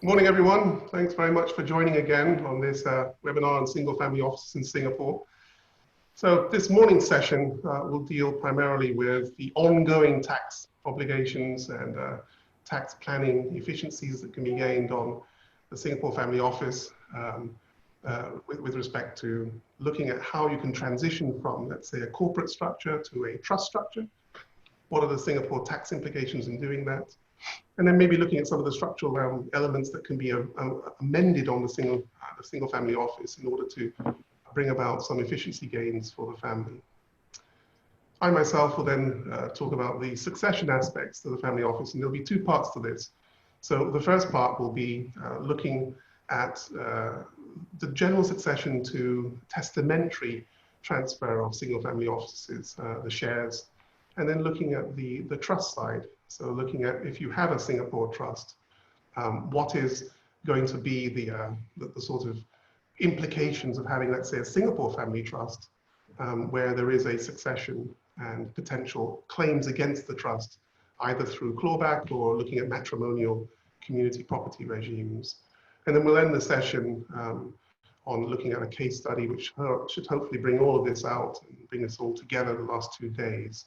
Morning, everyone. Thanks very much for joining again on this webinar on single-family offices in Singapore. So this morning's session will deal primarily with the ongoing tax obligations and tax planning efficiencies that can be gained on the Singapore Family Office with respect to looking at how you can transition from, let's say, a corporate structure to a trust structure. What are the Singapore tax implications in doing that? And then maybe looking at some of the structural elements that can be amended on the single family office in order to bring about some efficiency gains for the family. I myself will then talk about the succession aspects of the family office, and there'll be two parts to this. So the first part will be looking at the general succession to testamentary transfer of single family offices, the shares, and then looking at the trust side. So looking at if you have a Singapore trust, what is going to be the sort of implications of having, let's say, a Singapore family trust, where there is a succession and potential claims against the trust, either through clawback or looking at matrimonial community property regimes. And then we'll end the session on looking at a case study, which should hopefully bring all of this out and bring us all together the last 2 days.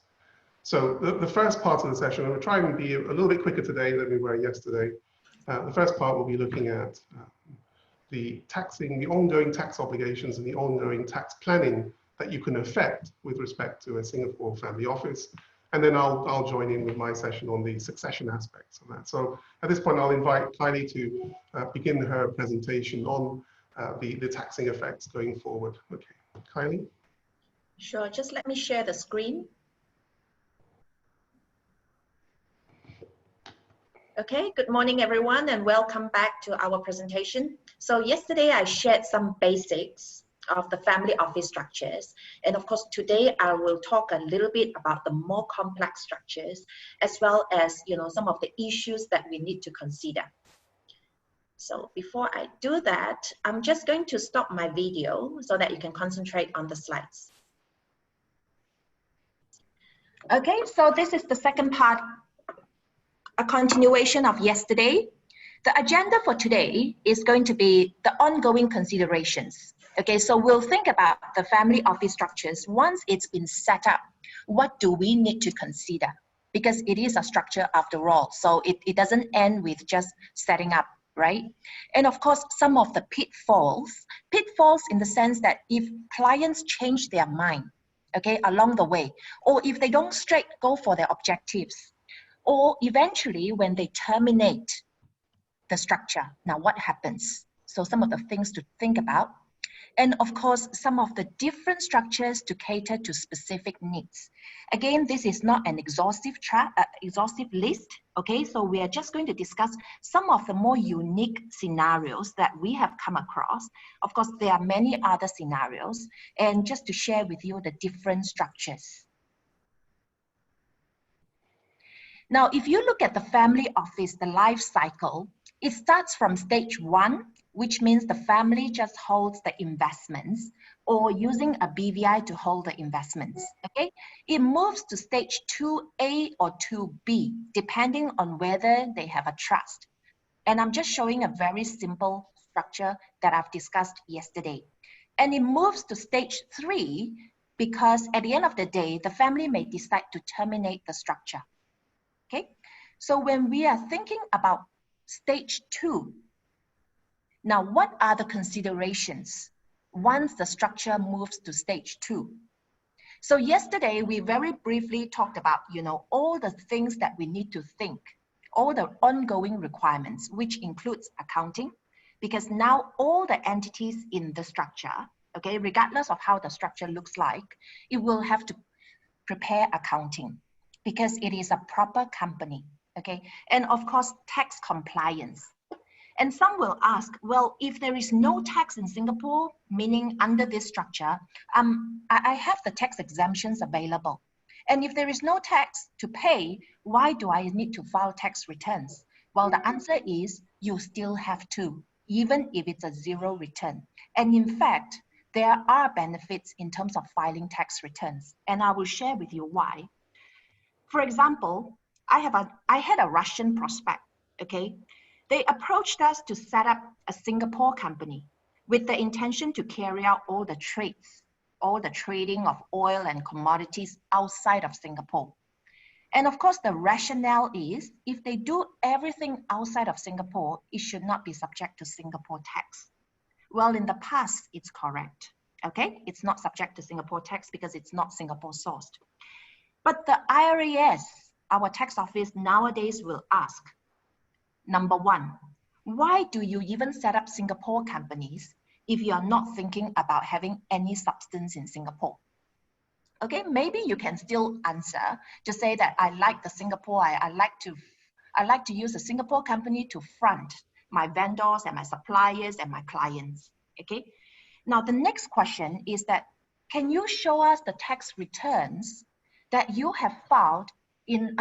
So the first part of the session, I'm going to try and be a little bit quicker today than we were yesterday. The first part will be looking at the ongoing tax obligations and the ongoing tax planning that you can affect with respect to a Singapore family office. And then I'll join in with my session on the succession aspects of that. So at this point, I'll invite Kylie to begin her presentation on the taxing effects going forward. Okay, Kylie? Sure, just let me share the screen. Okay, good morning everyone and welcome back to our presentation. So yesterday I shared some basics of the family office structures, and of course today I will talk a little bit about the more complex structures as well as some of the issues that we need to consider. So before I do that, I'm just going to stop my video so that you can concentrate on the slides. Okay, so this is the second part, a continuation of yesterday. The agenda for today is going to be the ongoing considerations. Okay, so we'll think about the family office structures. Once it's been set up, what do we need to consider? Because it is a structure after all, so it doesn't end with just setting up, right? And of course, some of the pitfalls in the sense that if clients change their mind, okay, along the way, or if they don't straight go for their objectives, or eventually when they terminate the structure, now what happens? So some of the things to think about. And of course, some of the different structures to cater to specific needs. Again, this is not an exhaustive list, okay? So we are just going to discuss some of the more unique scenarios that we have come across. Of course, there are many other scenarios, and just to share with you the different structures. Now, if you look at the family office, the life cycle, it starts from stage 1, which means the family just holds the investments or using a BVI to hold the investments, okay? It moves to stage 2A or 2B, depending on whether they have a trust. And I'm just showing a very simple structure that I've discussed yesterday. And it moves to stage 3 because at the end of the day, the family may decide to terminate the structure. Okay, so when we are thinking about stage 2, now what are the considerations once the structure moves to stage 2? So yesterday we very briefly talked about, all the things that we need to think, all the ongoing requirements, which includes accounting, because now all the entities in the structure, okay, regardless of how the structure looks like, it will have to prepare accounting, because it is a proper company, okay? And of course, tax compliance. And some will ask, well, if there is no tax in Singapore, meaning under this structure, I have the tax exemptions available. And if there is no tax to pay, why do I need to file tax returns? Well, the answer is you still have to, even if it's a 0 return. And in fact, there are benefits in terms of filing tax returns. And I will share with you why. For example, I had a Russian prospect, okay? They approached us to set up a Singapore company with the intention to carry out all the trades, all the trading of oil and commodities outside of Singapore. And of course, the rationale is if they do everything outside of Singapore, it should not be subject to Singapore tax. Well, in the past, it's correct. Okay, it's not subject to Singapore tax because it's not Singapore sourced. But the IRAS, our tax office nowadays will ask, number one, why do you even set up Singapore companies if you are not thinking about having any substance in Singapore? Okay, maybe you can still answer to say that I like the Singapore, I like to use a Singapore company to front my vendors and my suppliers and my clients. Okay, now the next question is that, can you show us the tax returns that you have filed in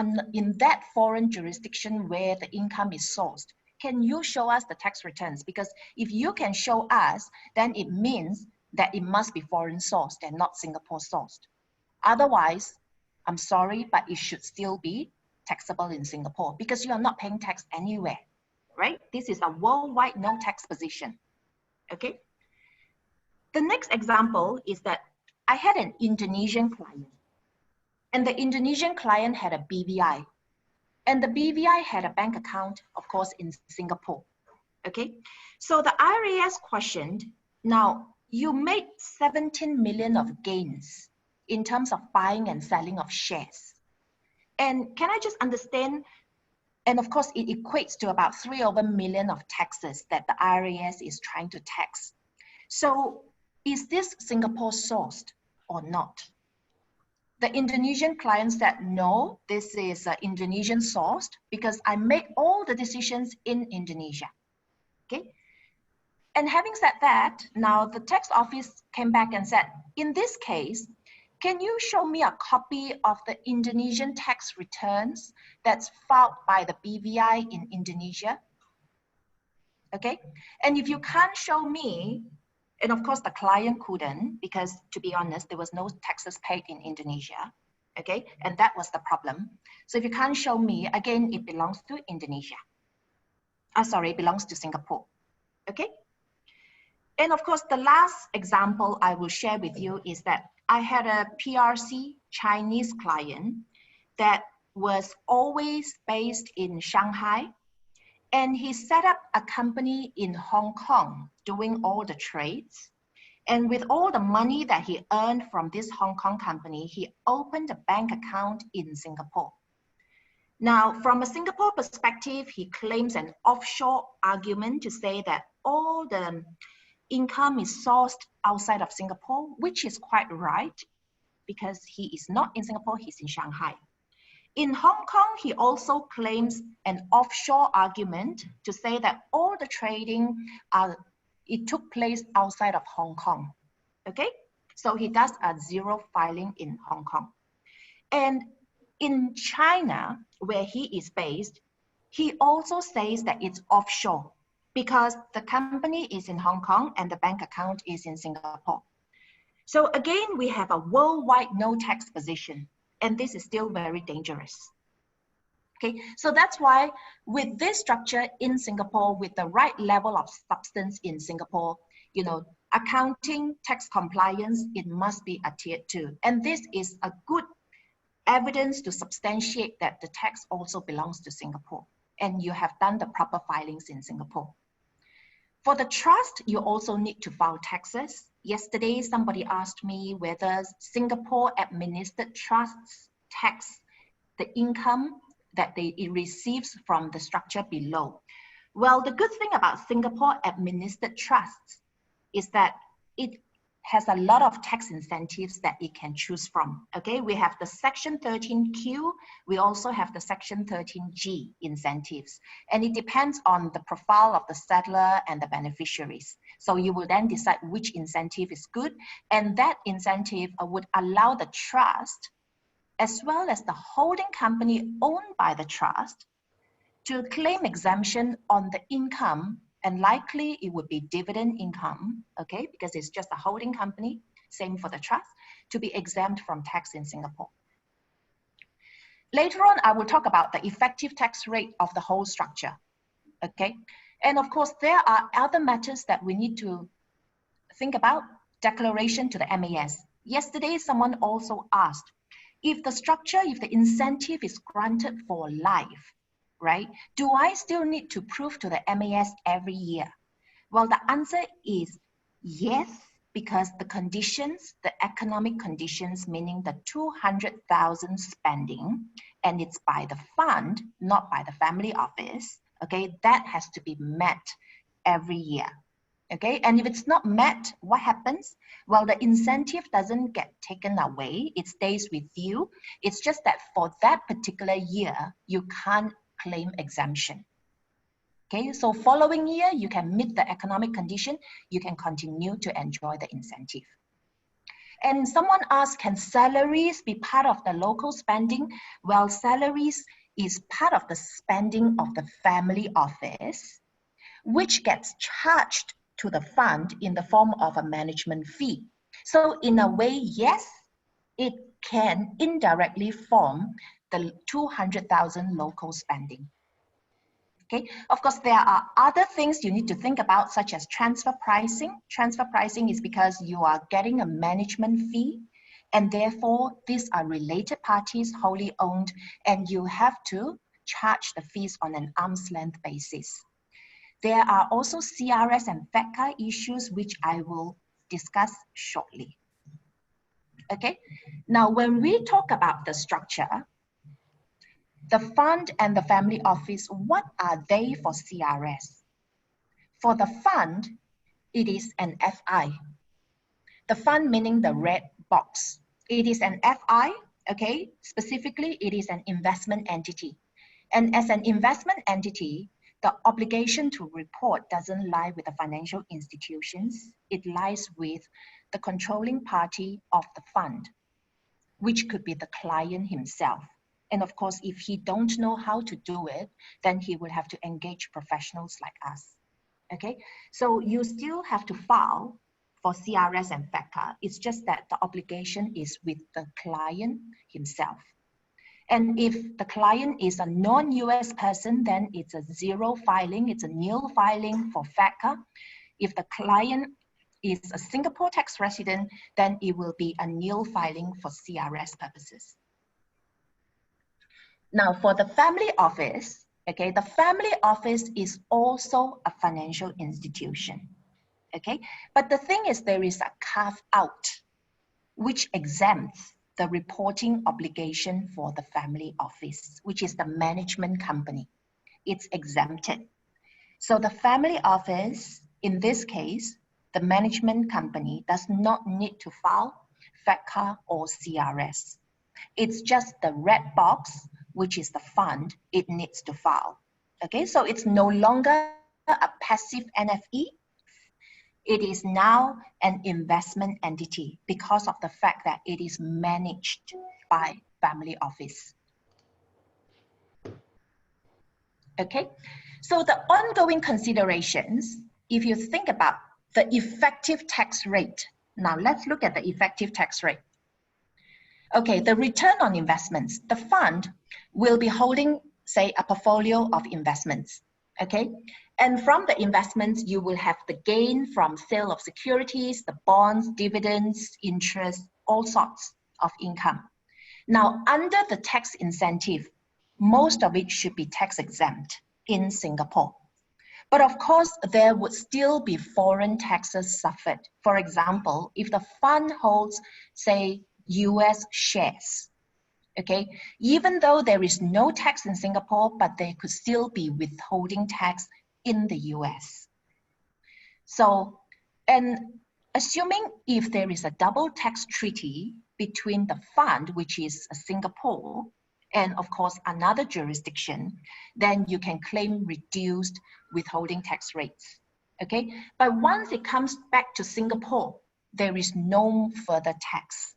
that foreign jurisdiction where the income is sourced? Can you show us the tax returns? Because if you can show us, then it means that it must be foreign sourced and not Singapore sourced. Otherwise, I'm sorry, but it should still be taxable in Singapore because you are not paying tax anywhere, right? This is a worldwide no tax position, okay? The next example is that I had an Indonesian client, and the Indonesian client had a BVI, and the BVI had a bank account, of course, in Singapore, okay? So the IRAS questioned, now you made 17 million of gains in terms of buying and selling of shares. And can I just understand, and of course it equates to about 3 over million of taxes that the IRAS is trying to tax. So is this Singapore sourced or not? The Indonesian client said, no, this is Indonesian sourced because I make all the decisions in Indonesia, okay? And having said that, now the tax office came back and said, in this case, can you show me a copy of the Indonesian tax returns that's filed by the BVI in Indonesia? Okay, and if you can't show me, and of course the client couldn't, because to be honest, there was no taxes paid in Indonesia, okay, and that was the problem. So if you can't show me, again, it belongs to Indonesia. Sorry, it belongs to Singapore, okay? And of course, the last example I will share with you is that I had a PRC Chinese client that was always based in Shanghai, and he set up a company in Hong Kong doing all the trades. And with all the money that he earned from this Hong Kong company, he opened a bank account in Singapore. Now, from a Singapore perspective, he claims an offshore argument to say that all the income is sourced outside of Singapore, which is quite right because he is not in Singapore, he's in Shanghai. In Hong Kong, he also claims an offshore argument to say that all the trading, it took place outside of Hong Kong, okay? So he does a zero filing in Hong Kong. And in China, where he is based, he also says that it's offshore because the company is in Hong Kong and the bank account is in Singapore. So again, we have a worldwide no tax position, and this is still very dangerous. Okay, so that's why with this structure in Singapore, with the right level of substance in Singapore, you know, accounting, tax compliance, it must be adhered to. And this is a good evidence to substantiate that the tax also belongs to Singapore and you have done the proper filings in Singapore. For the trust, you also need to file taxes. Yesterday, somebody asked me whether Singapore administered trusts tax the income that it receives from the structure below. Well, the good thing about Singapore administered trusts is that it has a lot of tax incentives that it can choose from. Okay, we have the Section 13Q, we also have the Section 13G incentives, and it depends on the profile of the settler and the beneficiaries. So you will then decide which incentive is good, and that incentive would allow the trust, as well as the holding company owned by the trust, to claim exemption on the income, and likely it would be dividend income, okay, because it's just a holding company, same for the trust, to be exempt from tax in Singapore. Later on, I will talk about the effective tax rate of the whole structure. okay? And of course, there are other matters that we need to think about. Declaration to the MAS. Yesterday, someone also asked, if the structure, if the incentive is granted for life, right? Do I still need to prove to the MAS every year? Well, the answer is yes, because the conditions, the economic conditions, meaning the 200,000 spending, and it's by the fund, not by the family office, okay, that has to be met every year. Okay, and if it's not met, what happens? Well, the incentive doesn't get taken away, it stays with you. It's just that for that particular year, you can't claim exemption. Okay, so following year, you can meet the economic condition, you can continue to enjoy the incentive. And someone asked, can salaries be part of the local spending? Well, salaries is part of the spending of the family office, which gets charged to the fund in the form of a management fee. So in a way, yes, it can indirectly form the 200,000 local spending. Okay, of course, there are other things you need to think about, such as transfer pricing. Transfer pricing is because you are getting a management fee, and therefore these are related parties, wholly owned, and you have to charge the fees on an arm's length basis. There are also CRS and FATCA issues, which I will discuss shortly. Okay, now when we talk about the structure, the fund and the family office, what are they for CRS? For the fund, it is an FI. The fund meaning the red box. It is an FI, okay? Specifically, it is an investment entity. And as an investment entity, the obligation to report doesn't lie with the financial institutions. It lies with the controlling party of the fund, which could be the client himself. And of course, if he don't know how to do it, then he will have to engage professionals like us. Okay, so you still have to file for CRS and FATCA. It's just that the obligation is with the client himself. And if the client is a non-US person, then it's a zero filing, it's a nil filing for FATCA. If the client is a Singapore tax resident, then it will be a nil filing for CRS purposes. Now for the family office, okay, the family office is also a financial institution, okay? But the thing is, there is a carve out which exempts the reporting obligation for the family office, which is the management company. It's exempted. So the family office, in this case, the management company does not need to file FATCA or CRS. It's just the red box, which is the fund, it needs to file. Okay, so it's no longer a passive NFE. It is now an investment entity because of the fact that it is managed by family office. Okay, so the ongoing considerations, if you think about the effective tax rate, now let's look at the effective tax rate. Okay, the return on investments, the fund will be holding, say, a portfolio of investments, okay? And from the investments, you will have the gain from sale of securities, the bonds, dividends, interest, all sorts of income. Now, under the tax incentive, most of it should be tax exempt in Singapore. But of course, there would still be foreign taxes suffered. For example, if the fund holds, say, US shares, okay? Even though there is no tax in Singapore, but there could still be withholding tax in the US. So, and assuming if there is a double tax treaty between the fund, which is Singapore, and of course another jurisdiction, then you can claim reduced withholding tax rates, okay? But once it comes back to Singapore, there is no further tax.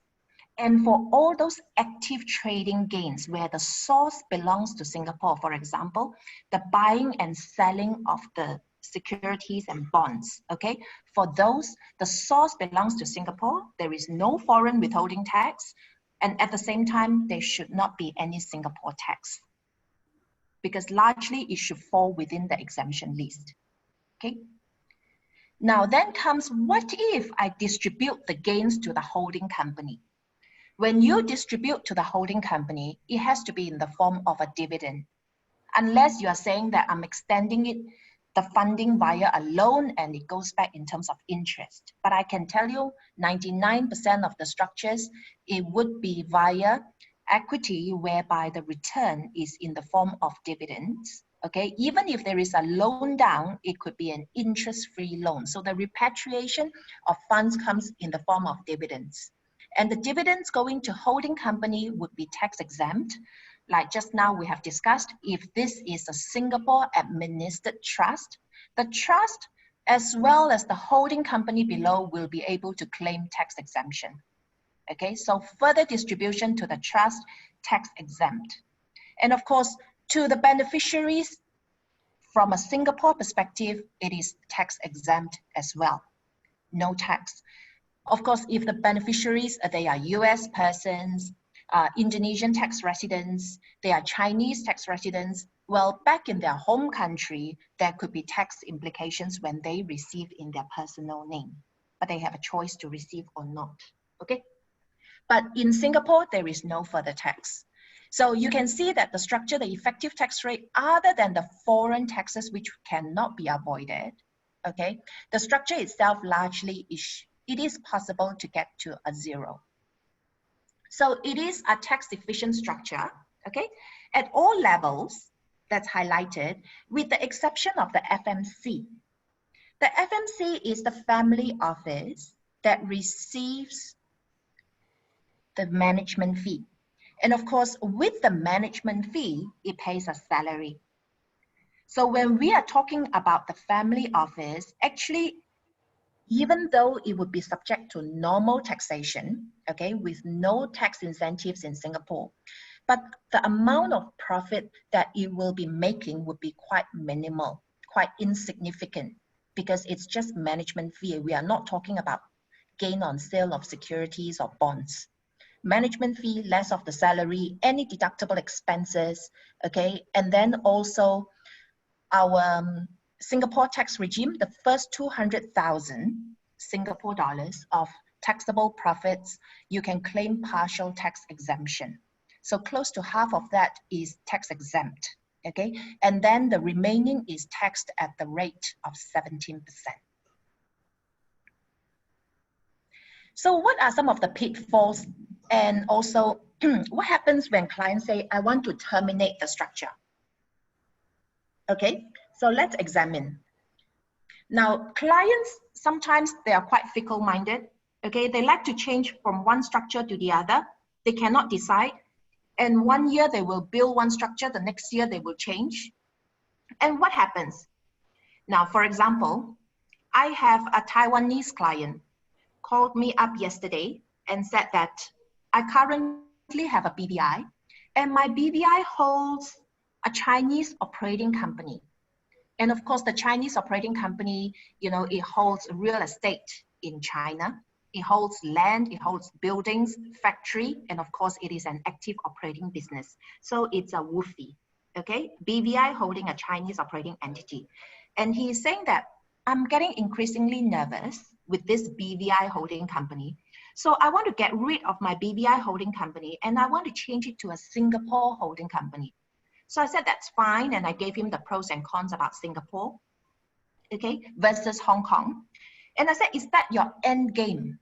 And for all those active trading gains where the source belongs to Singapore, for example, the buying and selling of the securities and bonds, okay? For those, the source belongs to Singapore, there is no foreign withholding tax, and at the same time, there should not be any Singapore tax. because largely it should fall within the exemption list. Okay. Now then comes, what if I distribute the gains to the holding company? When you distribute to the holding company, it has to be in the form of a dividend. Unless you are saying that I'm extending it, the funding via a loan and it goes back in terms of interest. But I can tell you 99% of the structures, it would be via equity whereby the return is in the form of dividends. Okay, even if there is a loan down, it could be an interest-free loan. So the repatriation of funds comes in the form of dividends. And the dividends going to holding company would be tax exempt. Like just now we have discussed, if this is a Singapore administered trust, the trust as well as the holding company below will be able to claim tax exemption. Okay, so further distribution to the trust, tax exempt. And of course, to the beneficiaries, from a Singapore perspective, it is tax exempt as well, no tax. Of course, if the beneficiaries, they are US persons, Indonesian tax residents, they are Chinese tax residents, well, back in their home country, there could be tax implications when they receive in their personal name, but they have a choice to receive or not, okay? But in Singapore, there is no further tax. So you can see that the structure, the effective tax rate, other than the foreign taxes, which cannot be avoided, okay? The structure itself largely it is possible to get to a zero. So it is a tax efficient structure, okay? At all levels, that's highlighted, with the exception of the FMC. The FMC is the family office that receives the management fee. And of course, with the management fee, it pays a salary. So when we are talking about the family office, actually, even though it would be subject to normal taxation, okay, with no tax incentives in Singapore, but the amount of profit that it will be making would be quite minimal, quite insignificant, because it's just management fee. We are not talking about gain on sale of securities or bonds. Management fee, less of the salary, any deductible expenses, okay, and then also our Singapore tax regime, the first 200,000 Singapore dollars of taxable profits, you can claim partial tax exemption. So close to half of that is tax exempt, okay? And then the remaining is taxed at the rate of 17%. So what are some of the pitfalls? And also, what happens when clients say, I want to terminate the structure? Okay, so let's examine. Now, clients, sometimes they are quite fickle-minded. Okay, they like to change from one structure to the other. They cannot decide. And 1 year they will build one structure, the next year they will change. And what happens? Now, for example, I have a Taiwanese client called me up yesterday and said that I currently have a BVI, and my BVI holds a Chinese operating company. And of course, the Chinese operating company, you know, it holds real estate in China. It holds land, it holds buildings, factory, and of course, it is an active operating business. So it's a WOFE, okay? BVI holding a Chinese operating entity. And he is saying that I'm getting increasingly nervous with this BVI holding company. So I want to get rid of my BVI holding company and I want to change it to a Singapore holding company. So I said, that's fine. And I gave him the pros and cons about Singapore, okay, versus Hong Kong. And I said, is that your end game?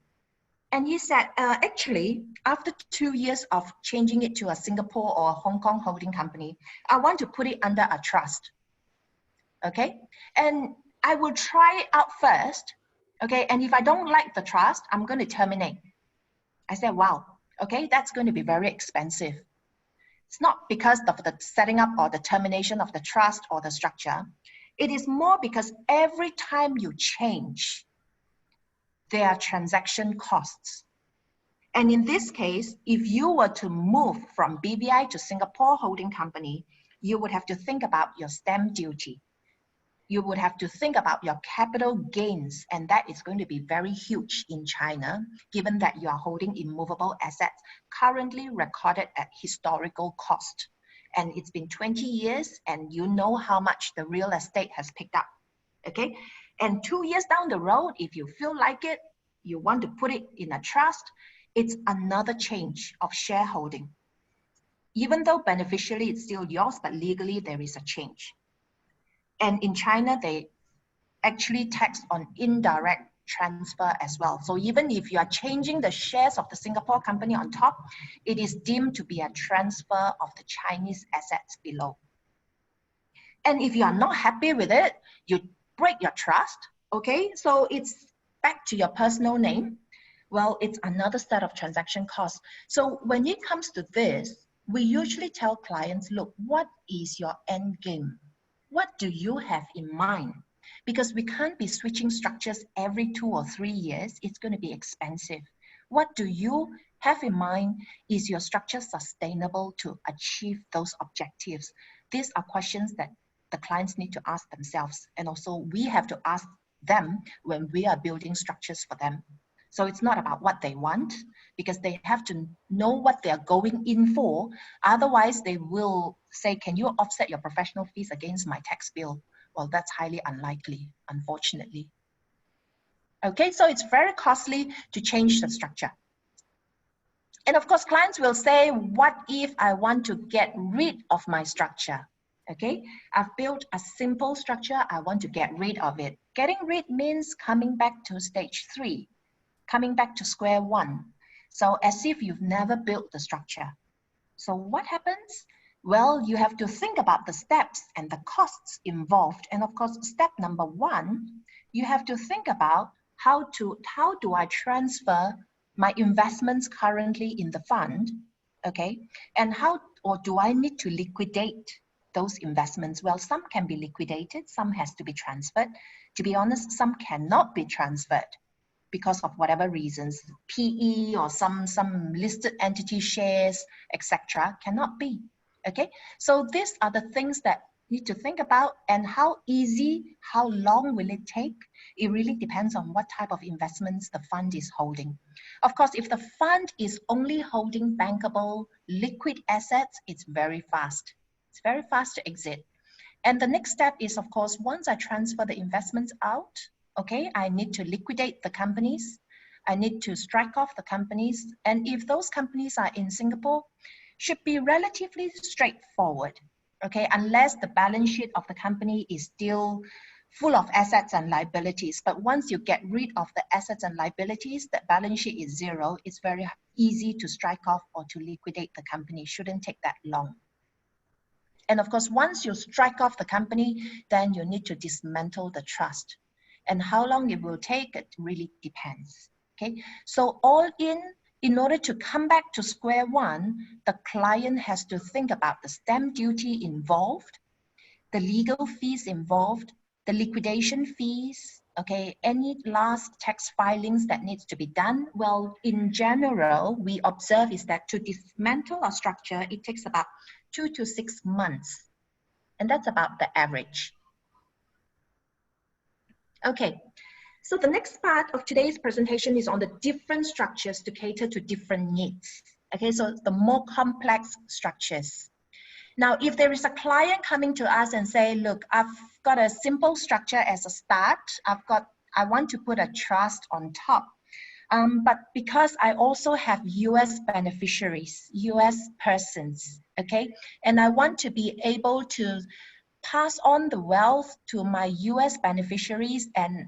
And he said, actually, after 2 years of changing it to a Singapore or a Hong Kong holding company, I want to put it under a trust, okay? And I will try it out first, okay? And if I don't like the trust, I'm going to terminate. I said, wow, okay, that's going to be very expensive. It's not because of the setting up or the termination of the trust or the structure. It is more because every time you change, there are transaction costs. And in this case, if you were to move from BVI to Singapore holding company, you would have to think about your stamp duty. You would have to think about your capital gains, and that is going to be very huge in China, given that you are holding immovable assets currently recorded at historical cost. and it's been 20 years and you know how much the real estate has picked up, okay? And 2 years down the road, if you feel like it, you want to put it in a trust, it's another change of shareholding. Even though beneficially it's still yours, but legally there is a change. And in China, they actually tax on indirect transfer as well. So even if you are changing the shares of the Singapore company on top, it is deemed to be a transfer of the Chinese assets below. And if you are not happy with it, you break your trust, okay? So it's back to your personal name. Well, it's another set of transaction costs. So when it comes to this, we usually tell clients, look, what is your end game? What do you have in mind? Because we can't be switching structures every 2 or 3 years. It's going to be expensive. What do you have in mind? Is your structure sustainable to achieve those objectives? These are questions that the clients need to ask themselves. And also we have to ask them when we are building structures for them. So it's not about what they want, because they have to know what they're going in for. Otherwise, they will say, can you offset your professional fees against my tax bill? Well, that's highly unlikely, unfortunately. Okay, so it's very costly to change the structure. And of course, clients will say, what if I want to get rid of my structure? Okay, I've built a simple structure, I want to get rid of it. Getting rid means coming back to stage 3. Coming back to square one. So as if you've never built the structure. So what happens? Well, you have to think about the steps and the costs involved. And of course, step number 1, you have to think about how do I transfer my investments currently in the fund, okay? And or do I need to liquidate those investments? Well, some can be liquidated, some has to be transferred. To be honest, some cannot be transferred, because of whatever reasons, PE or some listed entity shares, etc., cannot be, okay? So these are the things that you need to think about, and how easy, how long will it take? It really depends on what type of investments the fund is holding. Of course, if the fund is only holding bankable liquid assets, it's very fast. It's very fast to exit. And the next step is, of course, once I transfer the investments out, okay, I need to liquidate the companies. I need to strike off the companies. And if those companies are in Singapore, should be relatively straightforward, okay, unless the balance sheet of the company is still full of assets and liabilities. But once you get rid of the assets and liabilities, the balance sheet is 0. It's very easy to strike off or to liquidate the company. Shouldn't take that long. And of course, once you strike off the company, then you need to dismantle the trust. And how long it will take, it really depends, okay? So all in order to come back to square one, the client has to think about the stamp duty involved, the legal fees involved, the liquidation fees, okay, any last tax filings that needs to be done. Well, in general, we observe is that to dismantle a structure, it takes about 2 to 6 months. And that's about the average. Okay, so the next part of today's presentation is on the different structures to cater to different needs. Okay, so the more complex structures. Now, if there is a client coming to us and say, look, I've got a simple structure as a start. I want to put a trust on top. But because I also have US beneficiaries, US persons, okay? And I want to be able to pass on the wealth to my US beneficiaries, and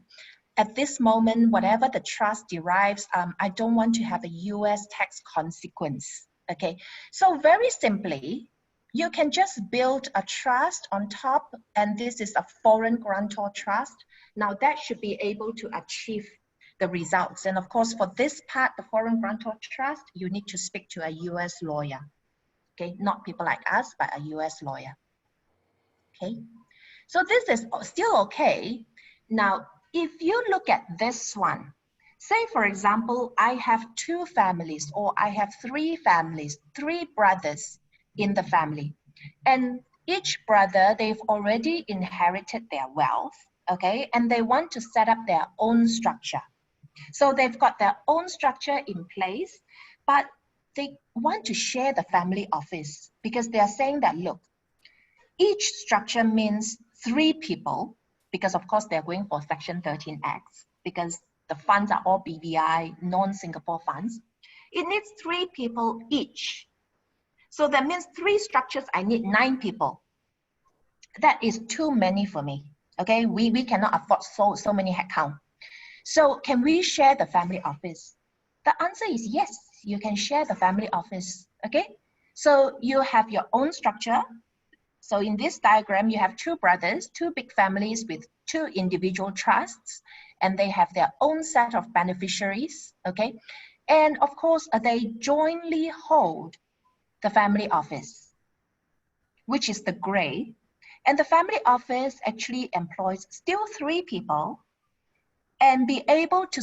at this moment, whatever the trust derives, I don't want to have a US tax consequence, okay? So very simply, you can just build a trust on top, and this is a foreign grantor trust. Now that should be able to achieve the results. And of course, for this part, the foreign grantor trust, you need to speak to a US lawyer, okay? Not people like us, but a US lawyer. Okay, so this is still okay. Now, if you look at this one, say for example, I have 2 families, or I have 3 families, 3 brothers in the family, and each brother, they've already inherited their wealth, okay, and they want to set up their own structure. So they've got their own structure in place, but they want to share the family office. because they are saying that, look, each structure means 3 people, because of course they're going for Section 13X, because the funds are all BVI, non-Singapore funds. It needs 3 people each. So that means 3 structures, I need 9 people. That is too many for me. Okay, we cannot afford so many headcount. So can we share the family office? The answer is yes, you can share the family office. Okay, so you have your own structure. So in this diagram, you have 2 brothers, 2 big families with 2 individual trusts, and they have their own set of beneficiaries. Okay, and of course, they jointly hold the family office, which is the gray. And the family office actually employs still 3 people and be able to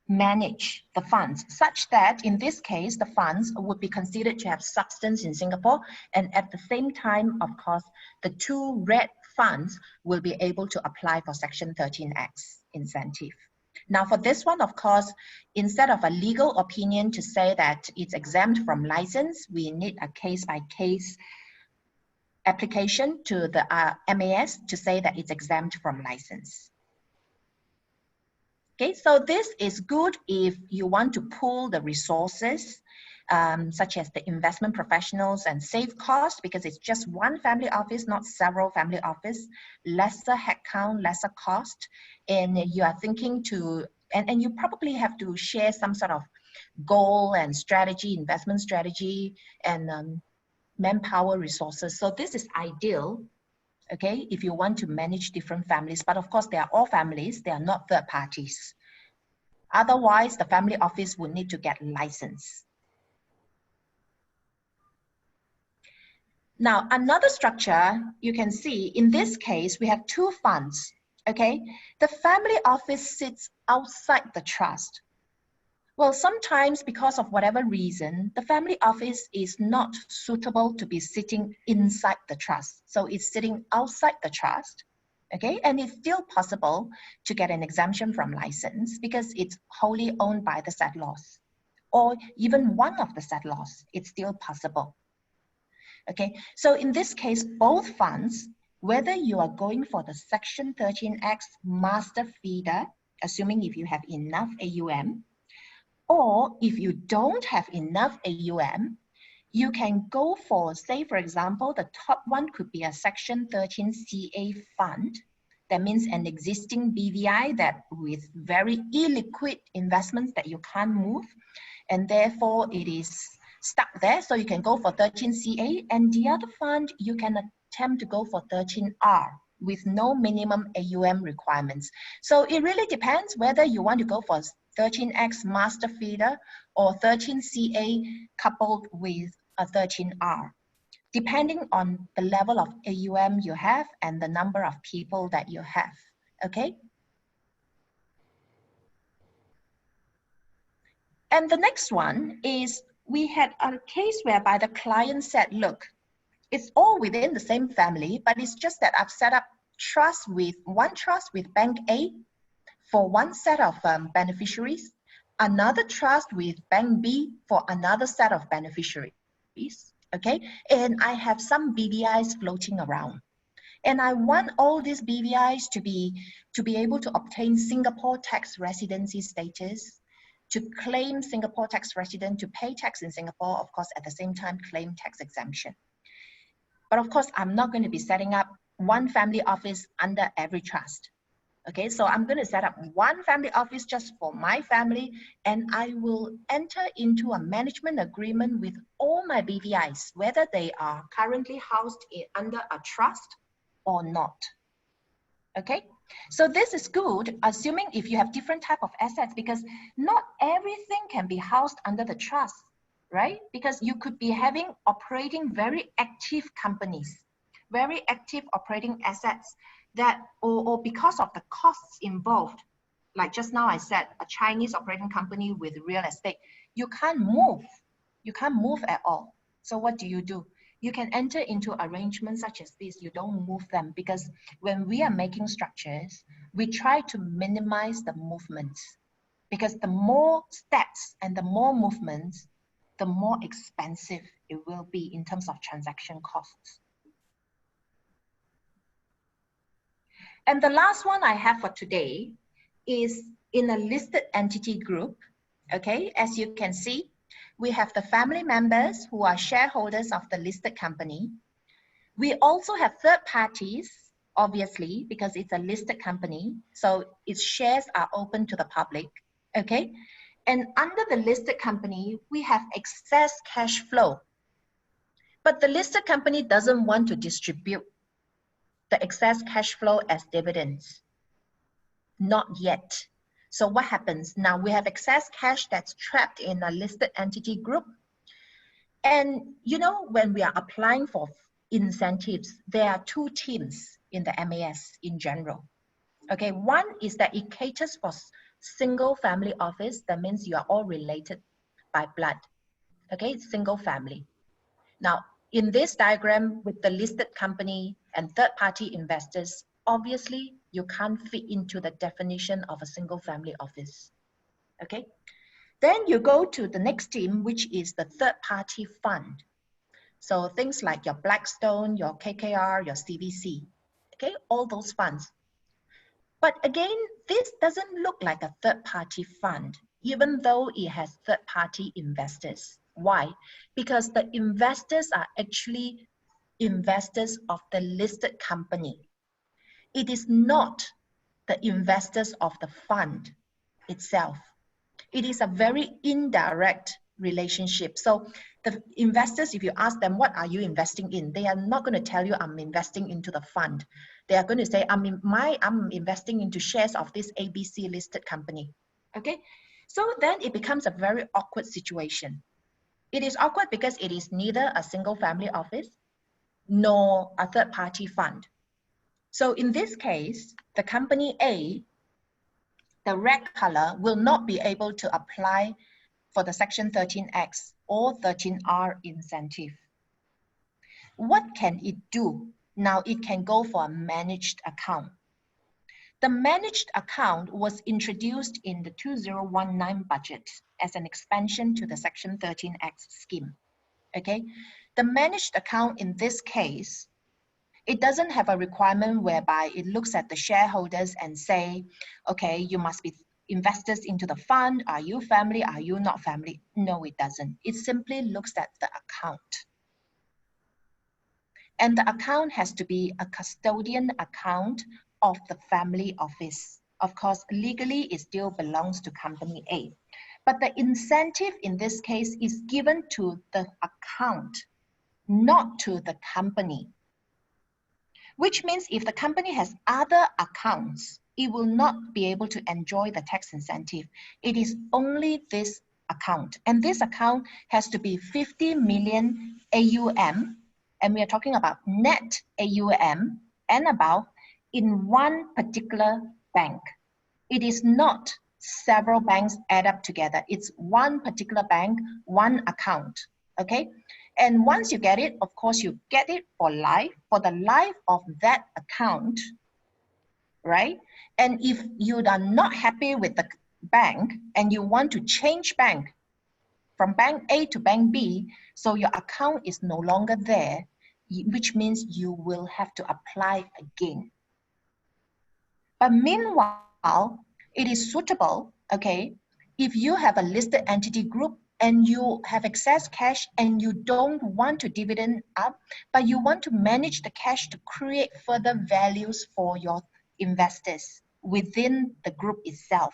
manage the funds such that in this case, the funds would be considered to have substance in Singapore. And at the same time, of course, the 2 red funds will be able to apply for Section 13X incentive. Now for this one, of course, instead of a legal opinion to say that it's exempt from license, we need a case-by-case application to the MAS to say that it's exempt from license. Okay, so this is good if you want to pool the resources, such as the investment professionals, and save costs, because it's just 1 family office, not several family office, lesser headcount, lesser cost, and you are thinking to, and you probably have to share some sort of goal and strategy, investment strategy, and manpower resources. So this is ideal, okay, if you want to manage different families. But of course, they are all families, they are not third parties. Otherwise, the family office would need to get license. Now, another structure you can see, in this case, we have 2 funds, okay? The family office sits outside the trust. Well, sometimes because of whatever reason, the family office is not suitable to be sitting inside the trust. So it's sitting outside the trust, okay? And it's still possible to get an exemption from license because it's wholly owned by the settlors, or even one of the settlors, it's still possible, okay? So in this case, both funds, whether you are going for the Section 13X master feeder, assuming if you have enough AUM, or if you don't have enough AUM, you can go for, say, for example, the top one could be a Section 13CA fund. That means an existing BVI that with very illiquid investments that you can't move, and therefore it is stuck there. So you can go for 13CA, and the other fund, you can attempt to go for 13R with no minimum AUM requirements. So it really depends whether you want to go for 13X master feeder or 13CA coupled with a 13R, depending on the level of AUM you have and the number of people that you have, okay? And the next one is, we had a case whereby the client said, look, it's all within the same family, but it's just that I've set up one trust with Bank A for one set of beneficiaries, another trust with Bank B for another set of beneficiaries, okay? And I have some BVIs floating around. And I want all these BVIs to be able to obtain Singapore tax residency status, to claim Singapore tax resident, to pay tax in Singapore, of course, at the same time claim tax exemption. But of course, I'm not going to be setting up one family office under every trust. Okay, so I'm going to set up one family office just for my family, and I will enter into a management agreement with all my BVIs, whether they are currently housed under a trust or not. Okay, so this is good, assuming if you have different type of assets, because not everything can be housed under the trust, right? Because you could be operating very active companies, very active operating assets that, or because of the costs involved, like just now I said, a Chinese operating company with real estate, you can't move at all. So what do? You can enter into arrangements such as this. You don't move them, because when we are making structures, we try to minimize the movements, because the more steps and the more movements, the more expensive it will be in terms of transaction costs. And the last one I have for today is in a listed entity group. Okay, as you can see, we have the family members who are shareholders of the listed company. We also have third parties, obviously, because it's a listed company, so its shares are open to the public. Okay, and under the listed company, we have excess cash flow. But the listed company doesn't want to distribute the excess cash flow as dividends. Not yet. So what happens? Now we have excess cash that's trapped in a listed entity group. And you know, when we are applying for incentives, there are two teams in the MAS in general. Okay, one is that it caters for single family office. That means you are all related by blood. Okay, single family. Now, in this diagram with the listed company and third-party investors, obviously you can't fit into the definition of a single family office. Okay, then you go to the next team, which is the third-party fund. So things like your Blackstone, your KKR, your CVC, okay, all those funds. But again, this doesn't look like a third-party fund, even though it has third-party investors. Why? Because the investors are actually investors of the listed company. It is not the investors of the fund itself. It is a very indirect relationship. So the investors, if you ask them, what are you investing in? They are not going to tell you, I'm investing into the fund. They are going to say, I'm investing into shares of this ABC listed company. Okay, so then it becomes a very awkward situation. It is awkward because it is neither a single family office nor a third party fund. So in this case, the company A, the red color, will not be able to apply for the Section 13X or 13R incentive. What can it do? Now it can go for a managed account. The managed account was introduced in the 2019 budget as an expansion to the Section 13X scheme. Okay, the managed account in this case, it doesn't have a requirement whereby it looks at the shareholders and say, okay, you must be investors into the fund. Are you family? Are you not family? No, it doesn't. It simply looks at the account. And the account has to be a custodian account of the family office. Of course, legally, it still belongs to company A. But the incentive in this case is given to the account, not to the company. Which means if the company has other accounts, it will not be able to enjoy the tax incentive. It is only this account. And this account has to be 50 million AUM. And we are talking about net AUM and above in one particular bank. It is not several banks add up together. It's one particular bank, one account, okay? And once you get it, of course, you get it for life, for the life of that account, right? And if you are not happy with the bank and you want to change bank from bank A to bank B, so your account is no longer there, which means you will have to apply again. But meanwhile, it is suitable, okay, if you have a listed entity group and you have excess cash and you don't want to dividend up, but you want to manage the cash to create further values for your investors within the group itself.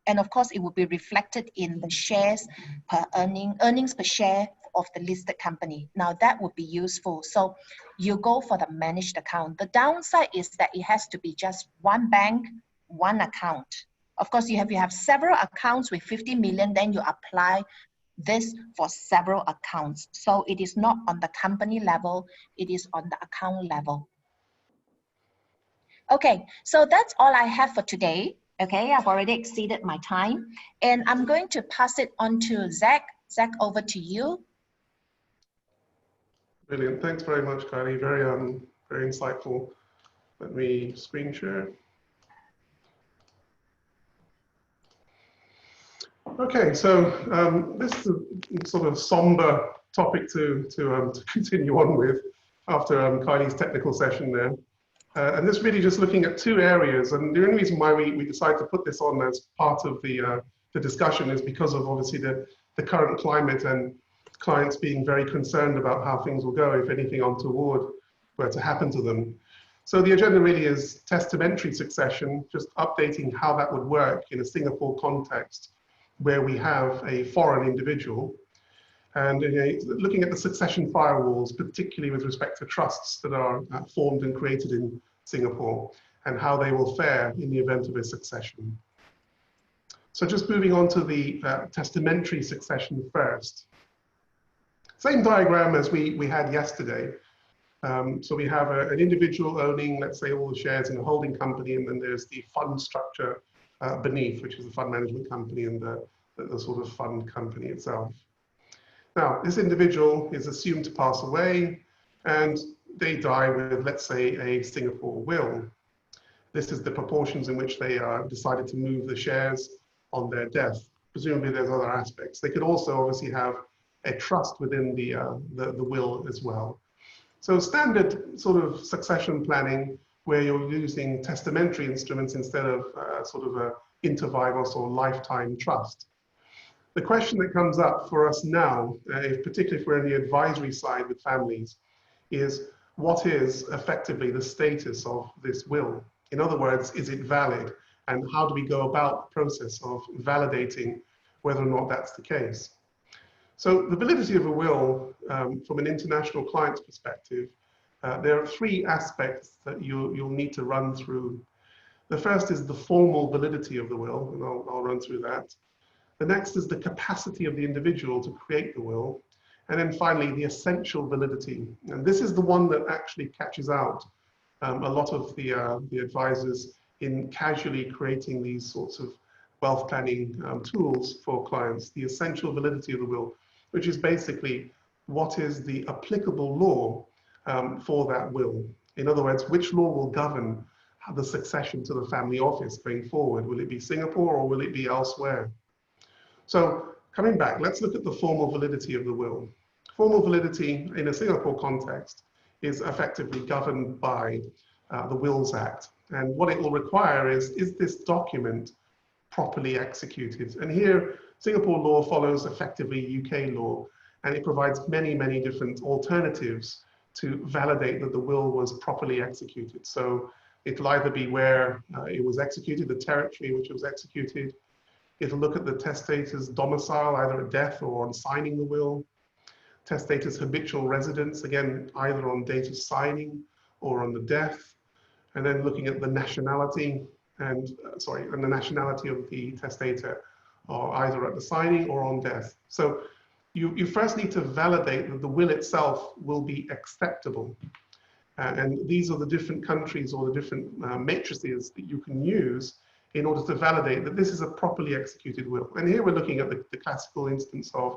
And of course, it will be reflected in the shares per earnings per share of the listed company. Now that would be useful. So you go for the managed account. The downside is that it has to be just one bank, one account. Of course, if you have several accounts with 50 million, then you apply this for several accounts. So it is not on the company level, it is on the account level. Okay, so that's all I have for today. Okay, I've already exceeded my time and I'm going to pass it on to Zach. Zach, over to you. Brilliant. Thanks very much, Kylie. Very insightful. Let me screen share. Okay, so this is a sort of somber topic to continue on with after Kylie's technical session there. And this really just looking at two areas. And the only reason why we decided to put this on as part of the discussion is because of obviously the current climate and clients being very concerned about how things will go if anything untoward were to happen to them. So the agenda really is testamentary succession, just updating how that would work in a Singapore context where we have a foreign individual, and looking at the succession firewalls, particularly with respect to trusts that are formed and created in Singapore, and how they will fare in the event of a succession. So just moving on to the testamentary succession first. Same diagram as we had yesterday. So we have an individual owning, let's say, all the shares in a holding company, and then there's the fund structure beneath, which is the fund management company and the sort of fund company itself. Now, this individual is assumed to pass away, and they die with, let's say, a Singapore will. This is the proportions in which they decided to move the shares on their death. Presumably there's other aspects. They could also obviously have a trust within the will as well. So standard sort of succession planning where you're using testamentary instruments instead of sort of a inter vivos or lifetime trust. The question that comes up for us now, particularly if we're in the advisory side with families, is what is effectively the status of this will? In other words, is it valid? And how do we go about the process of validating whether or not that's the case? So the validity of a will, from an international client's perspective, there are three aspects that you'll need to run through. The first is the formal validity of the will, and I'll run through that. The next is the capacity of the individual to create the will. And then finally, the essential validity. And this is the one that actually catches out a lot of the advisors in casually creating these sorts of wealth planning tools for clients. The essential validity of the will, which is basically what is the applicable law for that will. In other words, which law will govern the succession to the family office going forward? Will it be Singapore or will it be elsewhere? So coming back, let's look at the formal validity of the will. Formal validity in a Singapore context is effectively governed by the Wills Act. And what it will require is this document properly executed? And here, Singapore law follows effectively UK law, and it provides many, many different alternatives to validate that the will was properly executed. So it'll either be where it was executed, the territory in which it was executed. It'll look at the testator's domicile, either at death or on signing the will. Testator's habitual residence, again, either on date of signing or on the death. And then looking at the nationality and, and the nationality of the testator, or either at the signing or on death. So you first need to validate that the will itself will be acceptable. And these are the different countries or the different matrices that you can use in order to validate that this is a properly executed will. And here we're looking at the classical instance of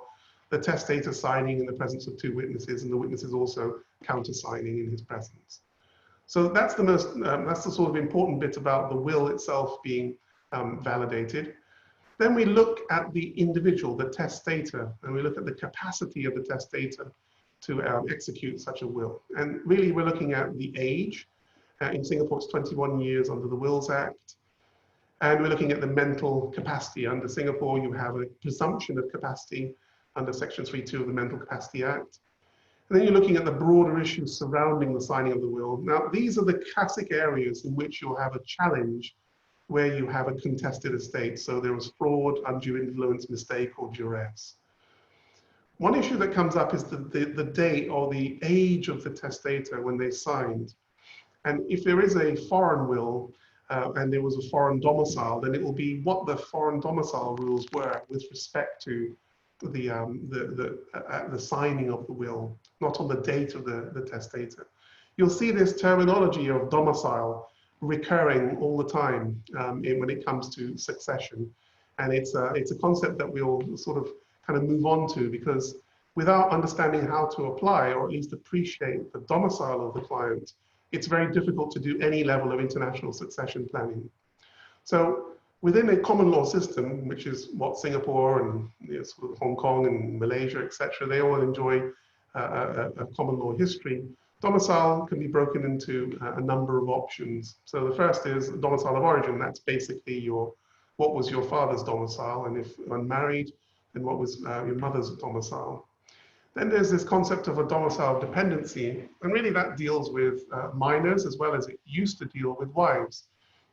the testator signing in the presence of two witnesses, and the witnesses also countersigning in his presence. So that's the sort of important bit about the will itself being validated. Then we look at the individual, the testator, and we look at the capacity of the testator to execute such a will. And really we're looking at the age. In Singapore, it's 21 years under the Wills Act. And we're looking at the mental capacity. Under Singapore, you have a presumption of capacity under Section 3.2 of the Mental Capacity Act. And then you're looking at the broader issues surrounding the signing of the will. Now, these are the classic areas in which you'll have a challenge where you have a contested estate. So there was fraud, undue influence, mistake, or duress. One issue that comes up is the date or the age of the testator when they signed. And if there is a foreign will, and there was a foreign domicile, then it will be what the foreign domicile rules were with respect to the signing of the will, not on the date of the testator. You'll see this terminology of domicile recurring all the time when it comes to succession. And it's a concept that we'll sort of kind of move on to, because without understanding how to apply or at least appreciate the domicile of the client, it's very difficult to do any level of international succession planning. So Within a common law system, which is what Singapore and sort of Hong Kong and Malaysia, etc., they all enjoy a common law history. Domicile can be broken into a number of options. So the first is domicile of origin. That's basically what was your father's domicile, and if unmarried, then what was your mother's domicile. Then there's this concept of a domicile of dependency, and really that deals with minors as well as it used to deal with wives.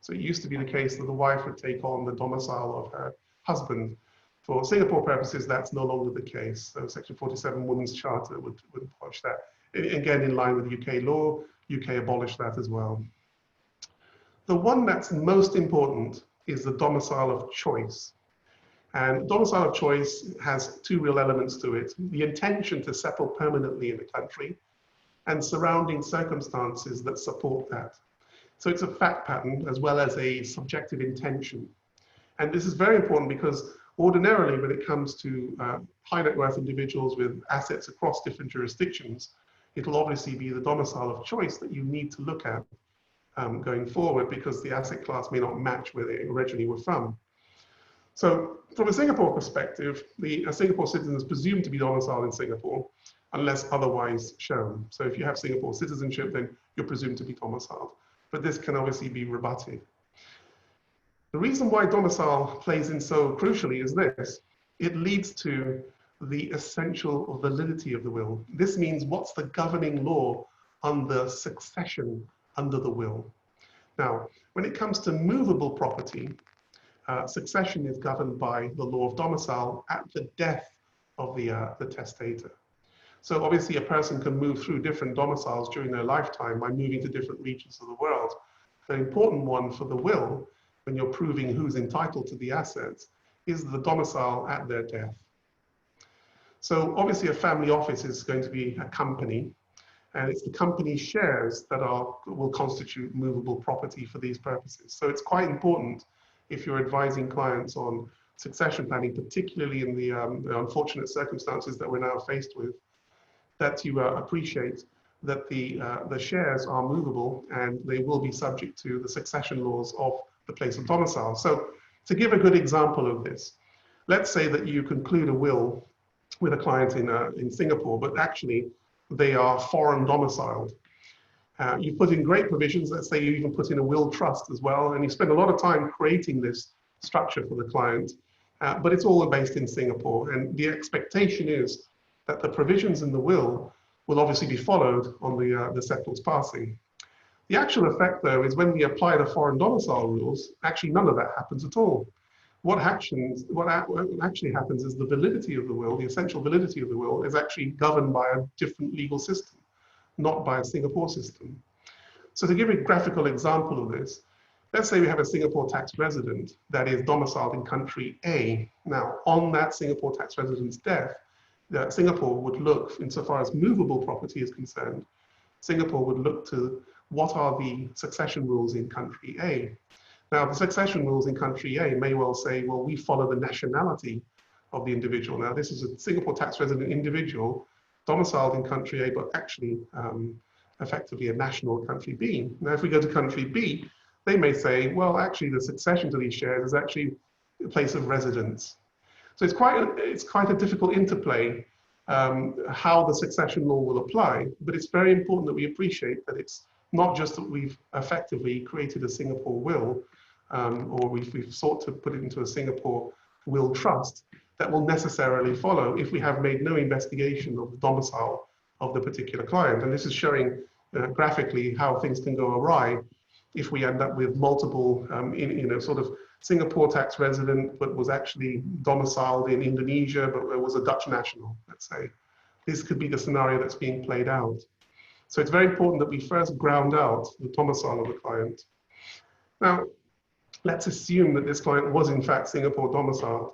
So it used to be the case that the wife would take on the domicile of her husband. For Singapore purposes, that's no longer the case. So Section 47 Women's Charter would abolish that. Again, in line with UK law, UK abolished that as well. The one that's most important is the domicile of choice. And domicile of choice has two real elements to it: the intention to settle permanently in the country and surrounding circumstances that support that. So it's a fact pattern as well as a subjective intention. And this is very important because ordinarily when it comes to high net worth individuals with assets across different jurisdictions, it'll obviously be the domicile of choice that you need to look at going forward, because the asset class may not match where they originally were from. So from a Singapore perspective, a Singapore citizen is presumed to be domiciled in Singapore unless otherwise shown. So if you have Singapore citizenship, then you're presumed to be domiciled. But this can obviously be rebutted. The reason why domicile plays in so crucially is this: it leads to the essential validity of the will. This means what's the governing law on the succession under the will. Now, when it comes to movable property, succession is governed by the law of domicile at the death of the testator. So obviously a person can move through different domiciles during their lifetime by moving to different regions of the world. The important one for the will, when you're proving who's entitled to the assets, is the domicile at their death. So obviously a family office is going to be a company, and it's the company's shares that will constitute movable property for these purposes. So it's quite important, if you're advising clients on succession planning, particularly in the unfortunate circumstances that we're now faced with, that you appreciate that the shares are movable and they will be subject to the succession laws of the place of domicile. So to give a good example of this, let's say that you conclude a will with a client in Singapore, but actually they are foreign domiciled. You put in great provisions. Let's say you even put in a will trust as well, and you spend a lot of time creating this structure for the client, but it's all based in Singapore. And the expectation is that the provisions in the will obviously be followed on the settlor's passing. The actual effect, though, is when we apply the foreign domicile rules, actually none of that happens at all. What actually happens is the validity of the will, the essential validity of the will, is actually governed by a different legal system, not by a Singapore system. So to give a graphical example of this, let's say we have a Singapore tax resident that is domiciled in country A. Now, on that Singapore tax resident's death, Singapore would look, insofar as movable property is concerned, Singapore would look to what are the succession rules in country A. Now, the succession rules in country A may well say, well, we follow the nationality of the individual. Now, this is a Singapore tax resident individual domiciled in country A, but actually effectively a national country B. Now, if we go to country B, they may say, well, actually the succession to these shares is actually a place of residence. So it's quite a difficult interplay how the succession law will apply, but it's very important that we appreciate that it's not just that we've effectively created a Singapore will, or we've sought to put it into a Singapore will trust that will necessarily follow if we have made no investigation of the domicile of the particular client. And this is showing graphically how things can go awry if we end up with multiple, sort of Singapore tax resident, but was actually domiciled in Indonesia, but was a Dutch national, let's say. This could be the scenario that's being played out. So it's very important that we first ground out the domicile of the client. Now, let's assume that this client was in fact Singapore domiciled.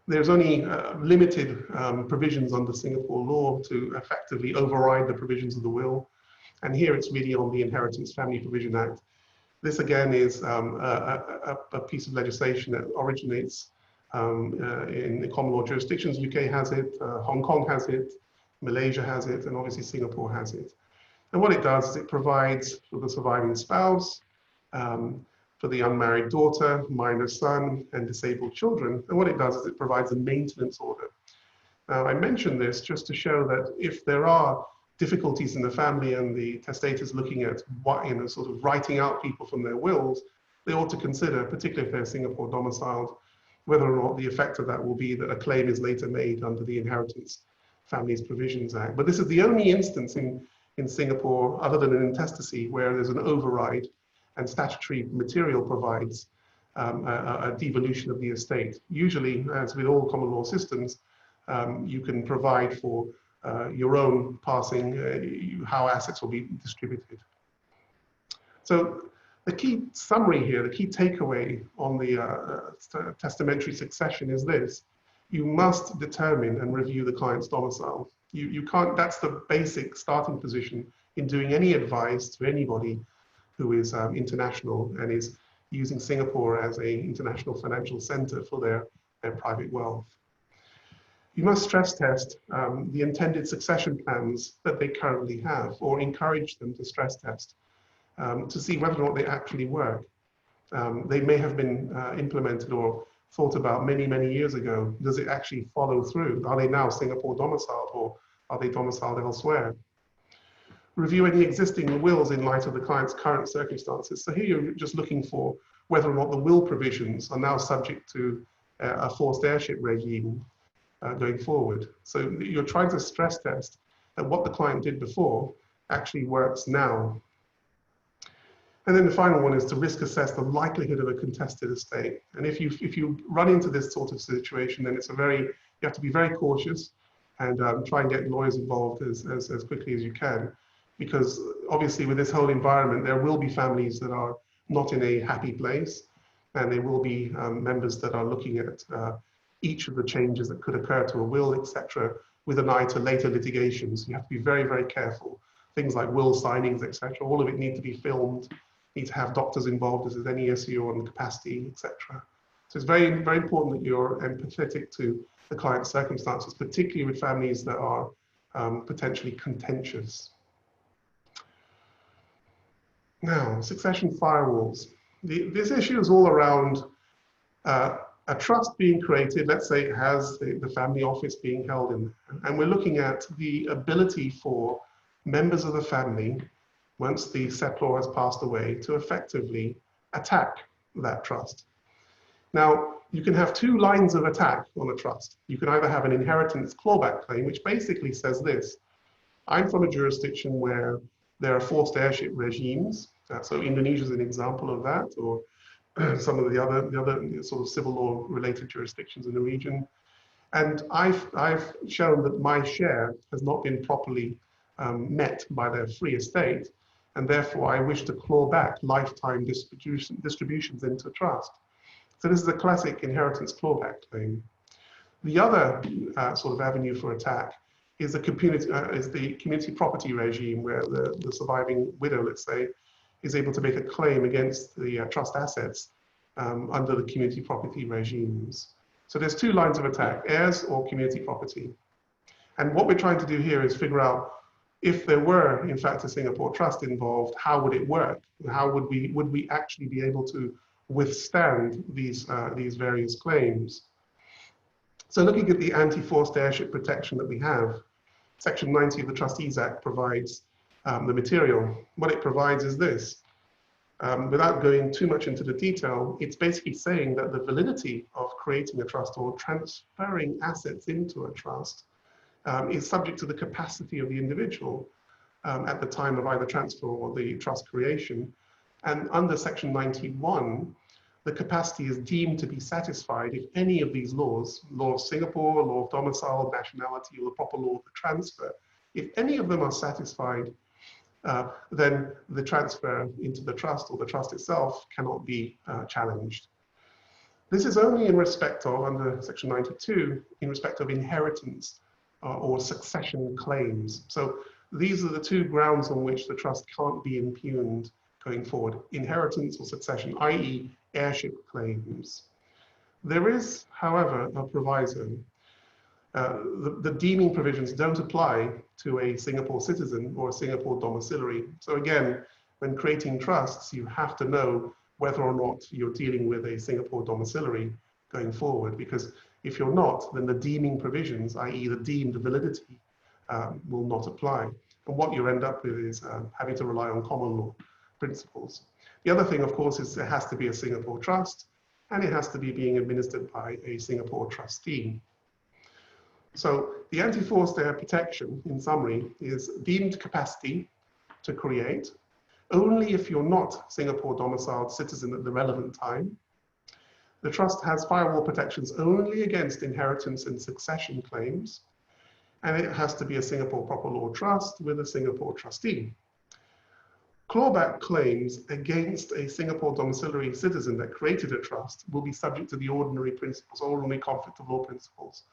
There's only limited provisions under Singapore law to effectively override the provisions of the will. And here it's really on the Inheritance Family Provision Act. This again is a piece of legislation that originates in the common law jurisdictions. UK has it, Hong Kong has it, Malaysia has it, and obviously Singapore has it. And what it does is it provides for the surviving spouse for the unmarried daughter, minor son, and disabled children. And what it does is it provides a maintenance order. Now, I mention this just to show that if there are difficulties in the family and the testator's looking at what, sort of writing out people from their wills, they ought to consider, particularly if they're Singapore domiciled, whether or not the effect of that will be that a claim is later made under the Inheritance Families Provisions Act. But this is the only instance in Singapore, other than an intestacy, where there's an override and statutory material provides a devolution of the estate. Usually, as with all common law systems, you can provide for your own passing, how assets will be distributed. So the key summary here, the key takeaway on the testamentary succession is this: you must determine and review the client's domicile. You can't, that's the basic starting position in doing any advice to anybody who is international and is using Singapore as an international financial center for their private wealth. You must stress test the intended succession plans that they currently have, or encourage them to stress test to see whether or not they actually work. They may have been implemented or thought about many, many years ago. Does it actually follow through? Are they now Singapore domiciled, or are they domiciled elsewhere? Review any existing wills in light of the client's current circumstances. So here you're just looking for whether or not the will provisions are now subject to a forced heirship regime going forward. So you're trying to stress test that what the client did before actually works now. And then the final one is to risk assess the likelihood of a contested estate. And if you run into this sort of situation, then you have to be very cautious and try and get lawyers involved as quickly as you can. Because obviously with this whole environment, there will be families that are not in a happy place, and there will be members that are looking at each of the changes that could occur to a will, etc., with an eye to later litigations. You have to be very, very careful. Things like will signings, etc., all of it need to be filmed, need to have doctors involved if there's any issue on capacity, etc. So it's very, very important that you're empathetic to the client's circumstances, particularly with families that are potentially contentious. Now, succession firewalls. This issue is all around a trust being created. Let's say it has the family office being held in, and we're looking at the ability for members of the family, once the settlor has passed away, to effectively attack that trust. Now, you can have two lines of attack on a trust. You can either have an inheritance clawback claim, which basically says this: I'm from a jurisdiction where there are forced heirship regimes. So Indonesia is an example of that, or some of the other sort of civil law related jurisdictions in the region. And I've shown that my share has not been properly met by their free estate, and therefore I wish to claw back lifetime distributions into trust. So this is a classic inheritance clawback claim. The other sort of avenue for attack is the community property regime, where the surviving widow, let's say, is able to make a claim against the trust assets under the community property regimes. So there's two lines of attack: heirs or community property. And what we're trying to do here is figure out, if there were in fact a Singapore trust involved, how would it work? How would we actually be able to withstand these various claims? So looking at the anti-forced heirship protection that we have, Section 90 of the Trustees Act provides the material. What it provides is this. Without going too much into the detail, it's basically saying that the validity of creating a trust or transferring assets into a trust is subject to the capacity of the individual at the time of either transfer or the trust creation. And under Section 91, the capacity is deemed to be satisfied if any of these laws, law of Singapore, law of domicile, nationality, or the proper law of the transfer, if any of them are satisfied, then the transfer into the trust or the trust itself cannot be challenged. This is only in respect of, under Section 92, in respect of inheritance or succession claims. So these are the two grounds on which the trust can't be impugned going forward: inheritance or succession, i.e. heirship claims. There is, however, a proviso. The deeming provisions don't apply to a Singapore citizen or a Singapore domiciliary. So again, when creating trusts, you have to know whether or not you're dealing with a Singapore domiciliary going forward, because if you're not, then the deeming provisions, i.e. the deemed validity, will not apply. And what you end up with is having to rely on common law principles. The other thing, of course, is there has to be a Singapore trust, and it has to be being administered by a Singapore trustee. So the anti-forced heir protection, in summary, is deemed capacity to create only if you're not Singapore domiciled citizen at the relevant time. The trust has firewall protections only against inheritance and succession claims, and it has to be a Singapore proper law trust with a Singapore trustee. Clawback claims against a Singapore domiciliary citizen that created a trust will be subject to the ordinary principles, ordinary conflict of law principles.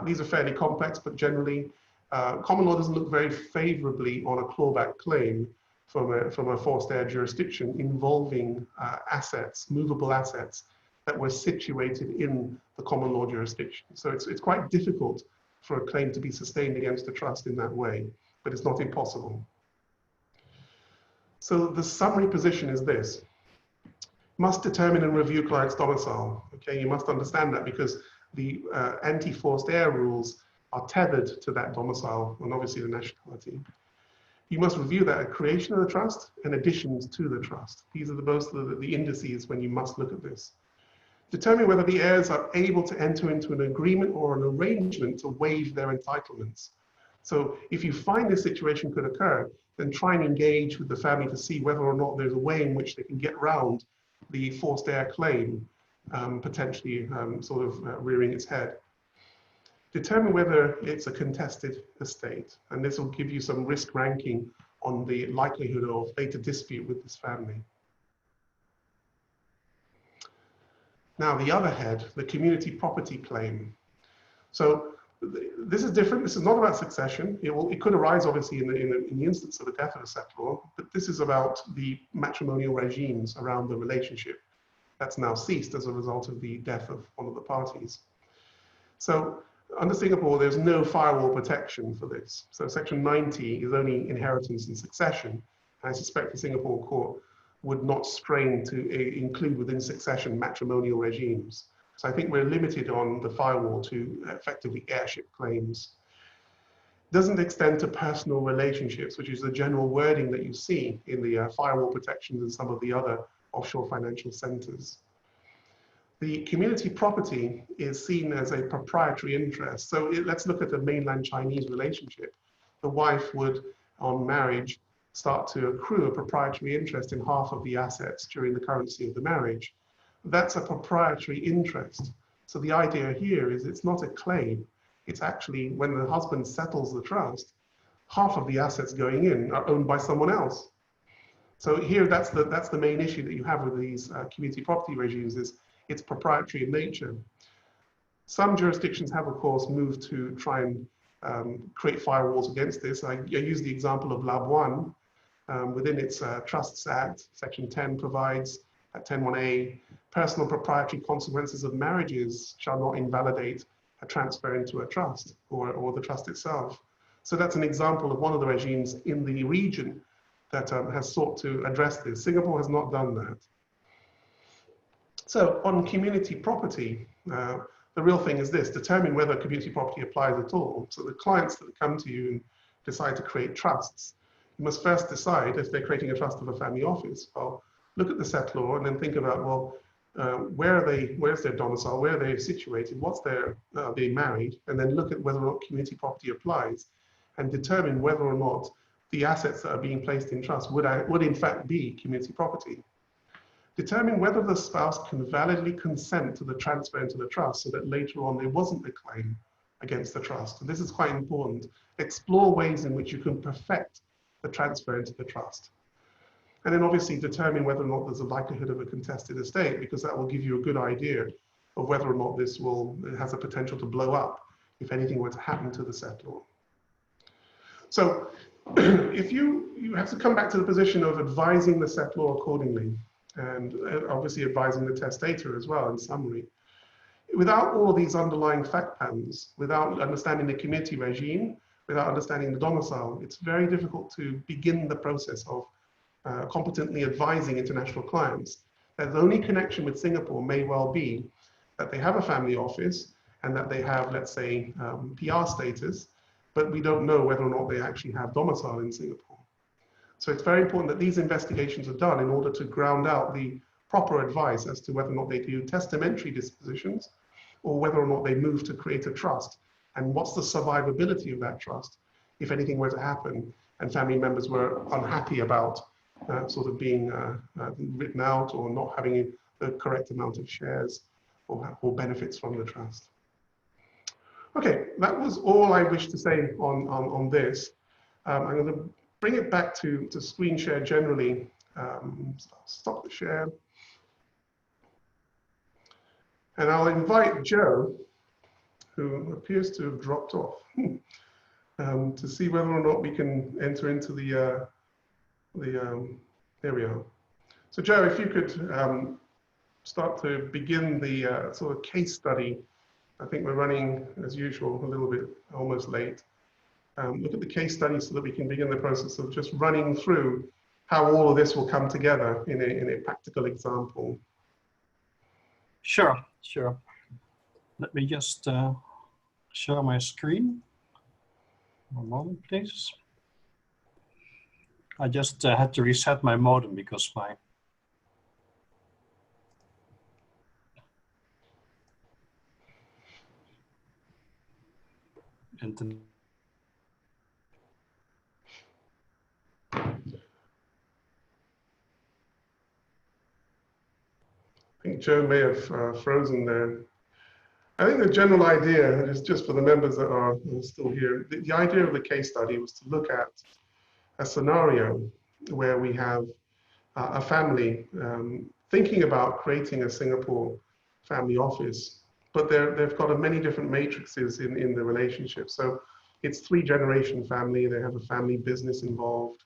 These are fairly complex, but generally, common law doesn't look very favorably on a clawback claim from a forced heir jurisdiction involving assets, movable assets, that were situated in the common law jurisdiction. So it's quite difficult for a claim to be sustained against a trust in that way, but it's not impossible. So the summary position is this: must determine and review client's domicile. Okay, you must understand that because the anti-forced heir rules are tethered to that domicile and obviously the nationality. You must review that at creation of the trust and additions to the trust. These are both the indices when you must look at this. Determine whether the heirs are able to enter into an agreement or an arrangement to waive their entitlements. So if you find this situation could occur, then try and engage with the family to see whether or not there's a way in which they can get around the forced heir claim, potentially rearing its head. Determine whether it's a contested estate, and this will give you some risk ranking on the likelihood of later dispute with this family. Now, the other head, the community property claim. So this is different. This is not about succession. It could arise, obviously, in the instance of the death of a settlor, but this is about the matrimonial regimes around the relationship that's now ceased as a result of the death of one of the parties. So under Singapore, there's no firewall protection for this. So Section 90 is only inheritance and succession. I suspect the Singapore court would not strain to include within succession matrimonial regimes. So I think we're limited on the firewall to effectively heirship claims. Doesn't extend to personal relationships, which is the general wording that you see in the firewall protections and some of the other offshore financial centers. The community property is seen as a proprietary interest. So let's look at the mainland Chinese relationship. The wife would, on marriage, start to accrue a proprietary interest in half of the assets during the currency of the marriage. That's a proprietary interest. So the idea here is it's not a claim. It's actually when the husband settles the trust, half of the assets going in are owned by someone else. So here, that's the main issue that you have with these community property regimes is it's proprietary in nature. Some jurisdictions have, of course, moved to try and create firewalls against this. I use the example of Labuan. Within its Trusts Act, Section 10 provides, at 10(1)(a), personal proprietary consequences of marriages shall not invalidate a transfer into a trust or the trust itself. So that's an example of one of the regimes in the region that has sought to address this. Singapore has not done that. So on community property, the real thing is this: determine whether community property applies at all. So the clients that come to you and decide to create trusts, you must first decide if they're creating a trust of a family office. Well, look at the settlor and then think about, well, where's their domicile, where are they situated, what's their, are they married, and then look at whether or not community property applies and determine whether or not the assets that are being placed in trust would in fact be community property. Determine whether the spouse can validly consent to the transfer into the trust so that later on there wasn't a claim against the trust. And this is quite important. Explore ways in which you can perfect the transfer into the trust. And then obviously determine whether or not there's a likelihood of a contested estate, because that will give you a good idea of whether or not this has a potential to blow up if anything were to happen to the settlor. So if you have to come back to the position of advising the settlor accordingly, and obviously advising the testator as well in summary. Without all of these underlying fact patterns, without understanding the community regime, without understanding the domicile, it's very difficult to begin the process of competently advising international clients. Their only connection with Singapore may well be that they have a family office and that they have, let's say, PR status, but we don't know whether or not they actually have domicile in Singapore. So it's very important that these investigations are done in order to ground out the proper advice as to whether or not they do testamentary dispositions or whether or not they move to create a trust, and what's the survivability of that trust if anything were to happen and family members were unhappy about sort of being written out or not having the correct amount of shares or benefits from the trust. Okay, that was all I wish to say on this. I'm going to bring it back to screen share generally. Stop the share. And I'll invite Joe, who appears to have dropped off, to see whether or not we can enter into there we are. So Joe, if you could start to begin the sort of case study. I think we're running, as usual, a little bit almost late. Look at the case study so that we can begin the process of just running through how all of this will come together in a practical example. Sure. Let me just share my screen. One moment, please. I just had to reset my modem because my internet. I think Joe may have frozen there. I think the general idea is just for the members that are still here. The idea of the case study was to look at a scenario where we have a family thinking about creating a Singapore family office, but they've got many different matrices in the relationship. So it's 3-generation family. They have a family business involved,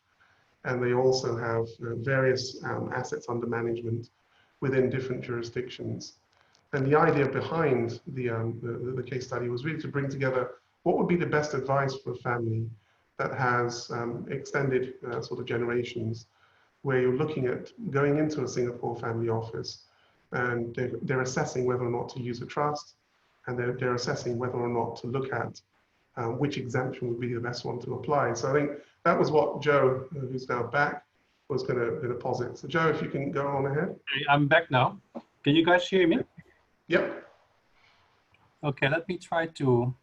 and they also have various assets under management within different jurisdictions. And the idea behind the case study was really to bring together what would be the best advice for a family that has extended sort of generations, where you're looking at going into a Singapore family office, and they're assessing whether or not to use a trust, and they're assessing whether or not to look at which exemption would be the best one to apply. So I think that was what Joe, who's now back, was going to posit. So Joe, if you can go on ahead. I'm back now. Can you guys hear me? Yep. Okay, let me try to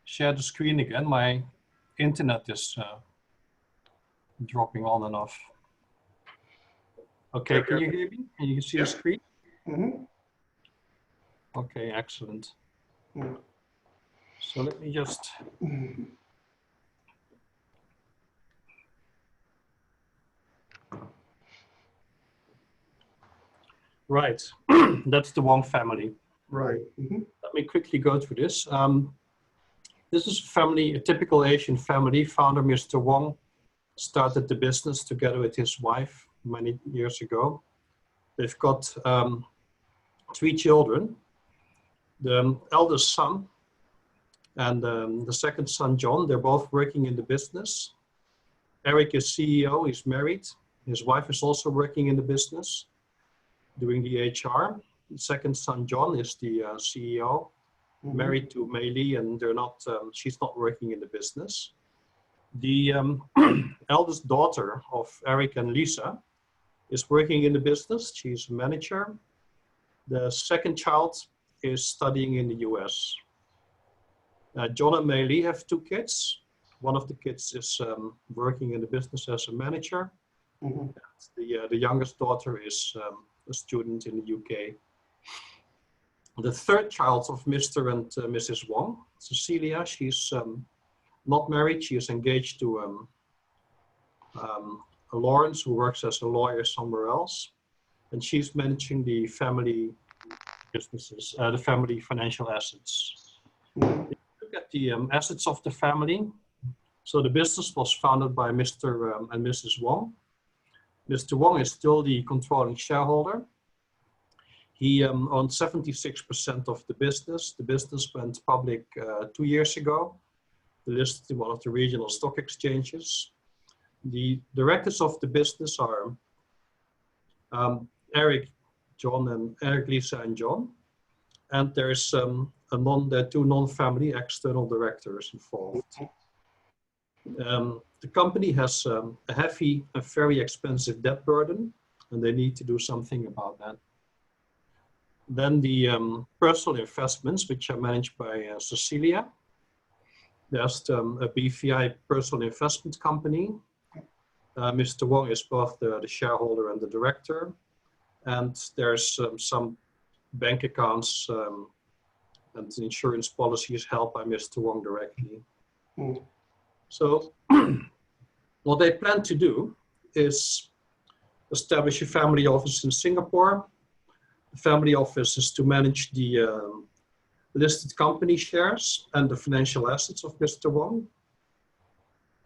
share the screen again. My internet is dropping on and off. Okay, can you hear me? Can you see the screen? Mm-hmm. Okay, excellent. So let me just... Right, that's the Wong family. Right. Mm-hmm. Let me quickly go through this. This is a family, a typical Asian family. Founder Mr. Wong started the business together with his wife many years ago. They've got 3 children. The eldest son and the second son, John, they're both working in the business. Eric is CEO, he's married. His wife is also working in the business, doing the HR. The second son, John, is the CEO, married to Mei Li, and they're not, she's not working in the business. The eldest daughter of Eric and Lisa is working in the business. She's a manager. The second child is studying in the US. John and Mei Li have 2 kids. One of the kids is working in the business as a manager. The youngest daughter is a student in the UK. The third child of Mr. and Mrs. Wong, Cecilia, she's not married. She is engaged to Lawrence, who works as a lawyer somewhere else. And she's managing the family businesses, the family financial assets. Look at the assets of the family. So the business was founded by Mr. And Mrs. Wong. Mr. Wong is still the controlling shareholder. He owned 76% of the business. The business went public 2 years ago. Listed in one of the regional stock exchanges. The directors of the business are Eric, John, and Eric, Lisa, and John. And there's there are two non-family external directors involved. The company has a heavy, a very expensive debt burden, and they need to do something about that. Then the personal investments, which are managed by Cecilia. There's a BVI personal investment company. Mr. Wong is both the shareholder and the director. And there's some bank accounts and insurance policies held by Mr. Wong directly. Mm. So what they plan to do is establish a family office in Singapore. The family office is to manage the listed company shares and the financial assets of Mr. Wong.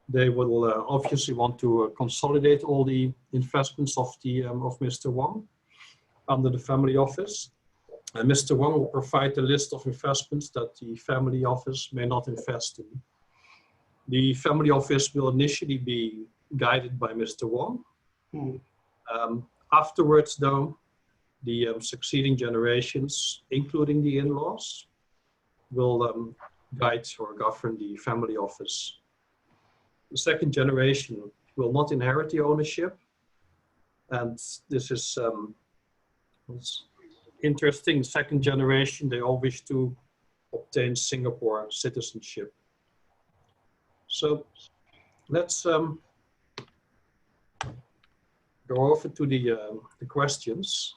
They will obviously want to consolidate all the investments of Mr. Wong under the family office. And Mr. Wong will provide a list of investments that the family office may not invest in. The family office will initially be guided by Mr. Wong. Mm. Afterwards, though, the succeeding generations, including the in-laws, will guide or govern the family office. The second generation will not inherit the ownership. And this is interesting. Second generation, they all wish to obtain Singapore citizenship. So let's go over to the questions.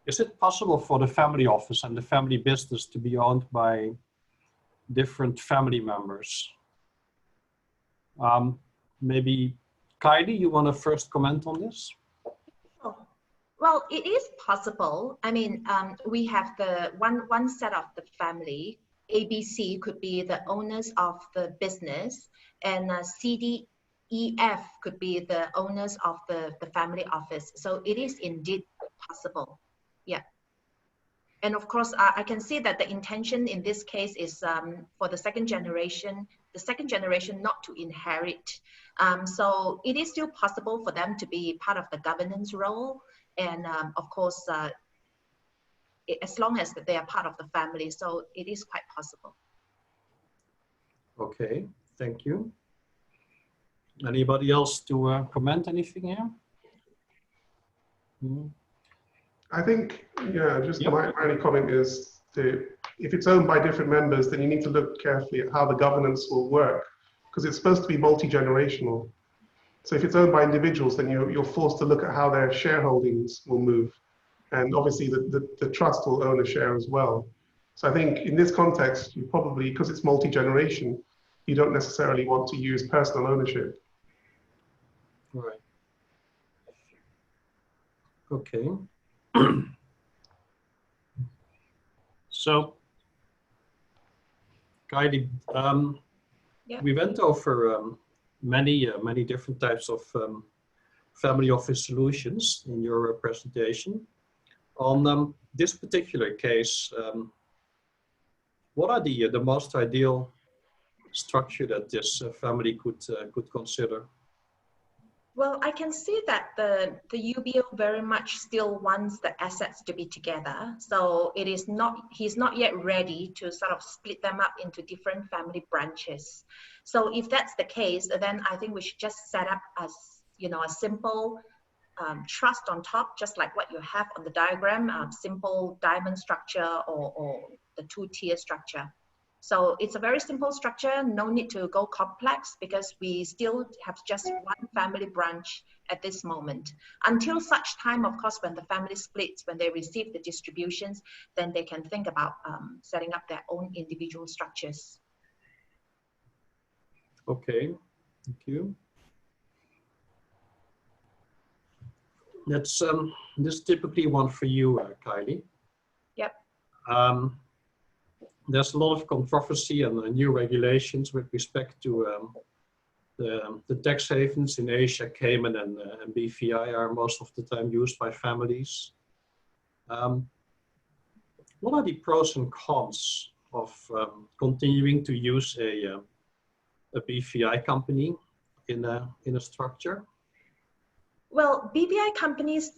Is it possible for the family office and the family business to be owned by different family members? Maybe Kylie, you want to first comment on this? Oh, well, it is possible. I mean, we have the one set of the family. ABC could be the owners of the business, and CDEF could be the owners of the family office. So it is indeed possible. Yeah. And of course, I can see that the intention in this case is for the second generation not to inherit. So it is still possible for them to be part of the governance role. And of course, as long as they are part of the family, so it is quite possible. Okay, thank you. Anybody else to comment anything here? Mm. I think, yeah, just Yep. my only comment is if it's owned by different members, then you need to look carefully at how the governance will work, because it's supposed to be multi-generational. So if it's owned by individuals, then you're forced to look at how their shareholdings will move. And obviously the trust will own a share as well. So I think in this context, you probably, because it's multi-generation, you don't necessarily want to use personal ownership. Right. Okay. So, Kylie, Yeah. we went over many different types of family office solutions in your presentation. On this particular case, what are the most ideal structure that this family could consider? Well, I can see that the UBO very much still wants the assets to be together. So it is not, he's not yet ready to sort of split them up into different family branches. So if that's the case, then I think we should just set up as, a simple trust on top, just like what you have on the diagram, simple diamond structure or the two-tier structure. So it's a very simple structure, no need to go complex because we still have just one family branch at this moment. Until such time, of course, when the family splits, when they receive the distributions, then they can think about setting up their own individual structures. Okay, thank you. That's this is typically one for you, Kylie. Yep. There's a lot of controversy and new regulations with respect to the tax havens in Asia, Cayman and BVI are most of the time used by families. What are the pros and cons of continuing to use a BVI company in a structure? Well, BVI companies,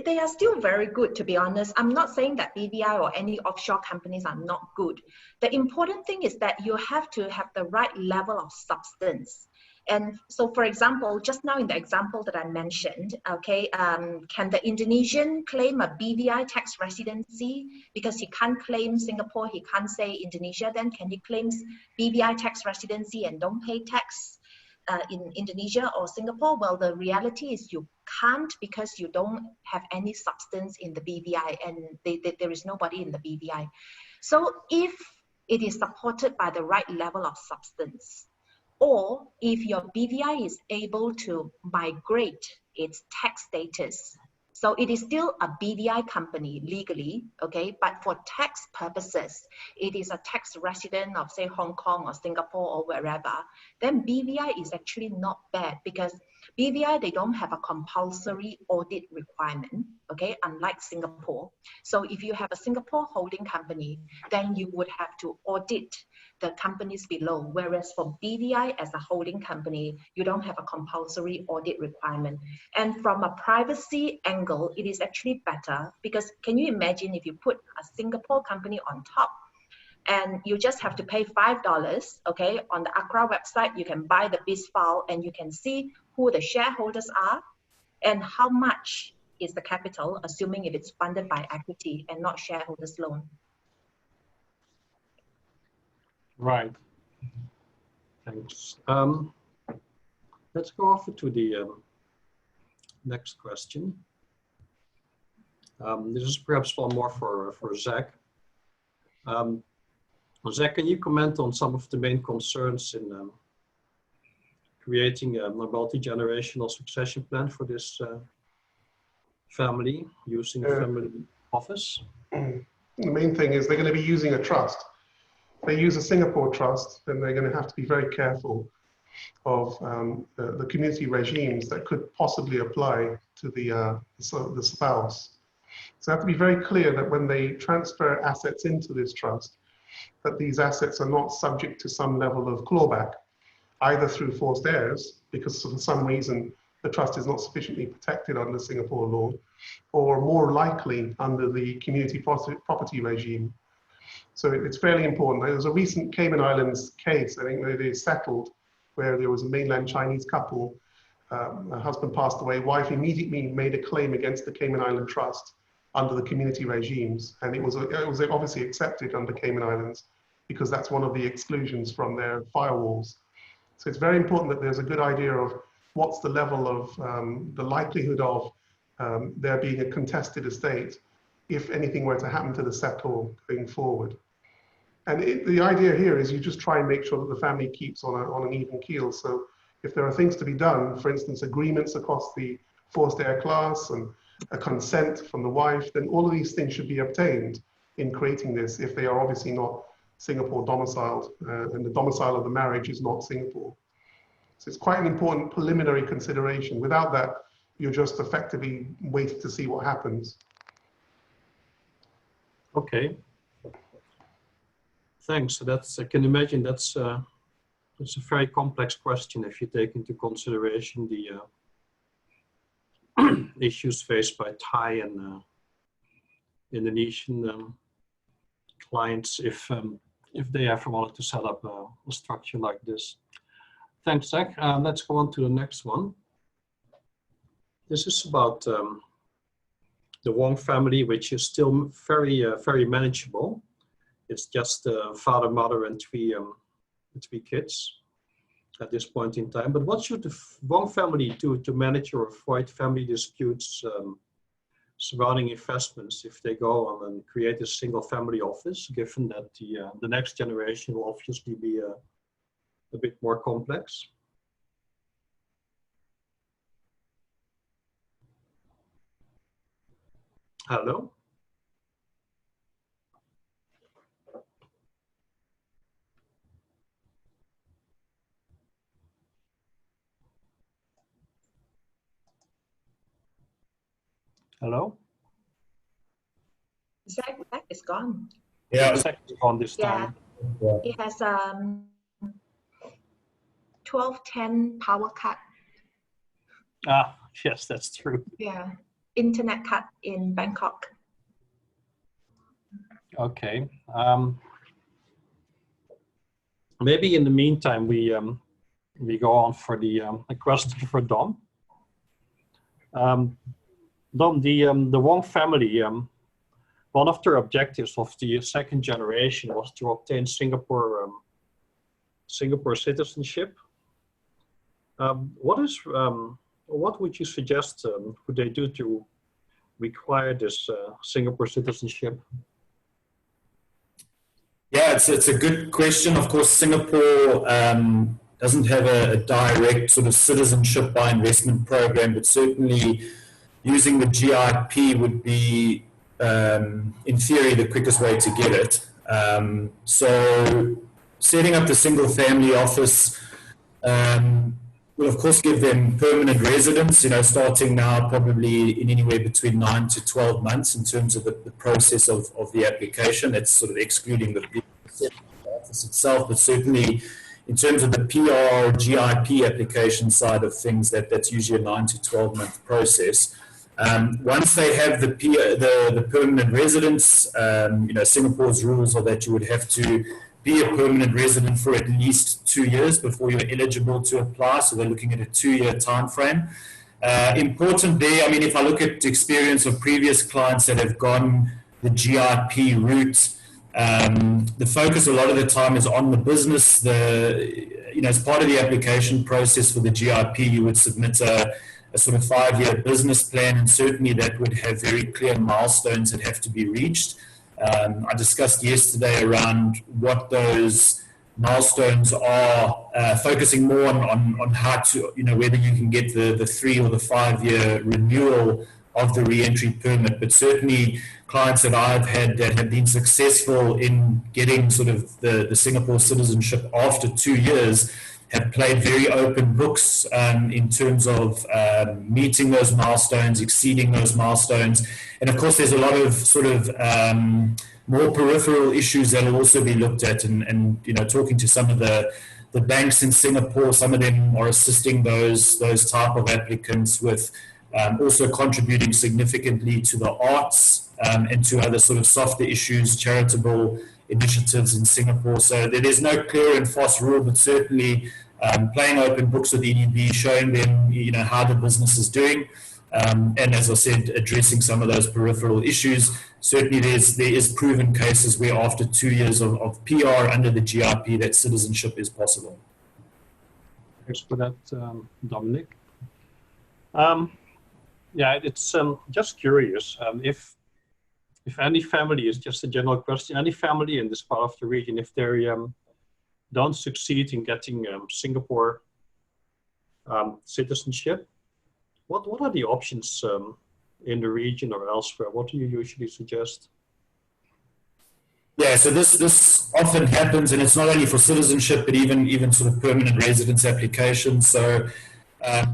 they are still very good, to be honest. I'm not saying that BVI or any offshore companies are not good. The important thing is that you have to have the right level of substance. And so, for example, just now in the example that I mentioned, okay, can the Indonesian claim a BVI tax residency? Because he can't claim Singapore, he can't say Indonesia, then can he claim BVI tax residency and don't pay tax in Indonesia or Singapore? Well, the reality is you can't, because you don't have any substance in the BVI, and there is nobody in the BVI. So if it is supported by the right level of substance, or if your BVI is able to migrate its tax status, so it is still a BVI company legally, okay, but for tax purposes, it is a tax resident of, say, Hong Kong or Singapore or wherever, then BVI is actually not bad, because BVI, they don't have a compulsory audit requirement, okay, unlike Singapore. So if you have a Singapore holding company, then you would have to audit the companies below, whereas for BVI as a holding company, you don't have a compulsory audit requirement. And from a privacy angle, it is actually better, because can you imagine if you put a Singapore company on top, and you just have to pay $5, okay? On the ACRA website, you can buy the BIS file and you can see who the shareholders are and how much is the capital, assuming if it's funded by equity and not shareholders' loan. Right. Thanks. Let's go over to the next question. This is perhaps one more for Zach. Zach, can you comment on some of the main concerns in creating a multi-generational succession plan for this family using family office? The main thing is they're going to be using a trust. If they use a Singapore trust, then they're going to have to be very careful of the community regimes that could possibly apply to the spouse. So they have to be very clear that when they transfer assets into this trust, that these assets are not subject to some level of clawback, either through forced heirs, because for some reason the trust is not sufficiently protected under Singapore law, or more likely under the community property regime. So it's fairly important. There was a recent Cayman Islands case, I think, where they settled, where there was a mainland Chinese couple, a husband passed away, wife immediately made a claim against the Cayman Island Trust under the community regimes, and it was obviously accepted under Cayman Islands because that's one of the exclusions from their firewalls. So it's very important that there's a good idea of what's the level of the likelihood of there being a contested estate if anything were to happen to the settle going forward. And the idea here is you just try and make sure that the family keeps on an even keel. So if there are things to be done, for instance, agreements across the forced heir class and a consent from the wife, then all of these things should be obtained in creating this if they are obviously not Singapore domiciled and the domicile of the marriage is not Singapore. So it's quite an important preliminary consideration. Without that, you're just effectively waiting to see what happens. Okay. Thanks. So that's, I can imagine that's it's a very complex question if you take into consideration the issues faced by Thai and Indonesian clients if they ever wanted to set up a structure like this. Thanks, Zach. Let's go on to the next one. This is about the Wong family, which is still very manageable. It's just father, mother, and three kids at this point in time. But what should the Wong family do to manage or avoid family disputes surrounding investments if they go on and create a single family office, given that the next generation will obviously be a bit more complex? Hello? Hello? Zach is gone. Yeah, Zach is gone this time. Yeah. He has 12:10 power cut. Ah, Yes, that's true. Yeah. Internet cut in Bangkok. Okay. Maybe in the meantime, we go on for the a question for Dom. Dom, the Wong family, one of their objectives of the second generation was to obtain Singapore citizenship. What would you suggest could they do to require this Singapore citizenship? Yeah, it's a good question. Of course, Singapore doesn't have a direct sort of citizenship by investment program, but certainly using the GIP would be, in theory, the quickest way to get it. So setting up the single family office will of course give them permanent residence, starting now probably in anywhere between 9 to 12 months in terms of the process of the application. That's sort of excluding the office itself, but certainly in terms of the PR GIP application side of things, that's usually a 9 to 12 month process. Once they have the permanent residence, Singapore's rules are that you would have to be a permanent resident for at least 2 years before you're eligible to apply. So they're looking at a 2-year time frame. Important there, I mean, if I look at the experience of previous clients that have gone the GIP route, the focus a lot of the time is on the business. As part of the application process for the GIP, you would submit a sort of 5-year business plan, and certainly that would have very clear milestones that have to be reached. I discussed yesterday around what those milestones are, focusing more on how to, whether you can get the 3 or the 5-year renewal of the re-entry permit. But certainly clients that I've had that have been successful in getting sort of the Singapore citizenship after 2 years have played very open books in terms of meeting those milestones, exceeding those milestones. And of course, there's a lot of sort of more peripheral issues that will also be looked at. And talking to some of the banks in Singapore, some of them are assisting those type of applicants with also contributing significantly to the arts and to other sort of softer issues, charitable initiatives in Singapore. So there's no clear and fast rule, but certainly playing open books with EDB, showing them how the business is doing, and as I said, addressing some of those peripheral issues. Certainly there is proven cases where after 2 years of PR under the GIP that citizenship is possible. Thanks for that, Dominic. Yeah, it's just curious if any family, is just a general question, any family in this part of the region, if they don't succeed in getting Singapore citizenship, what are the options in the region or elsewhere? What do you usually suggest? Yeah, so this often happens, and it's not only for citizenship, but even sort of permanent residence applications. So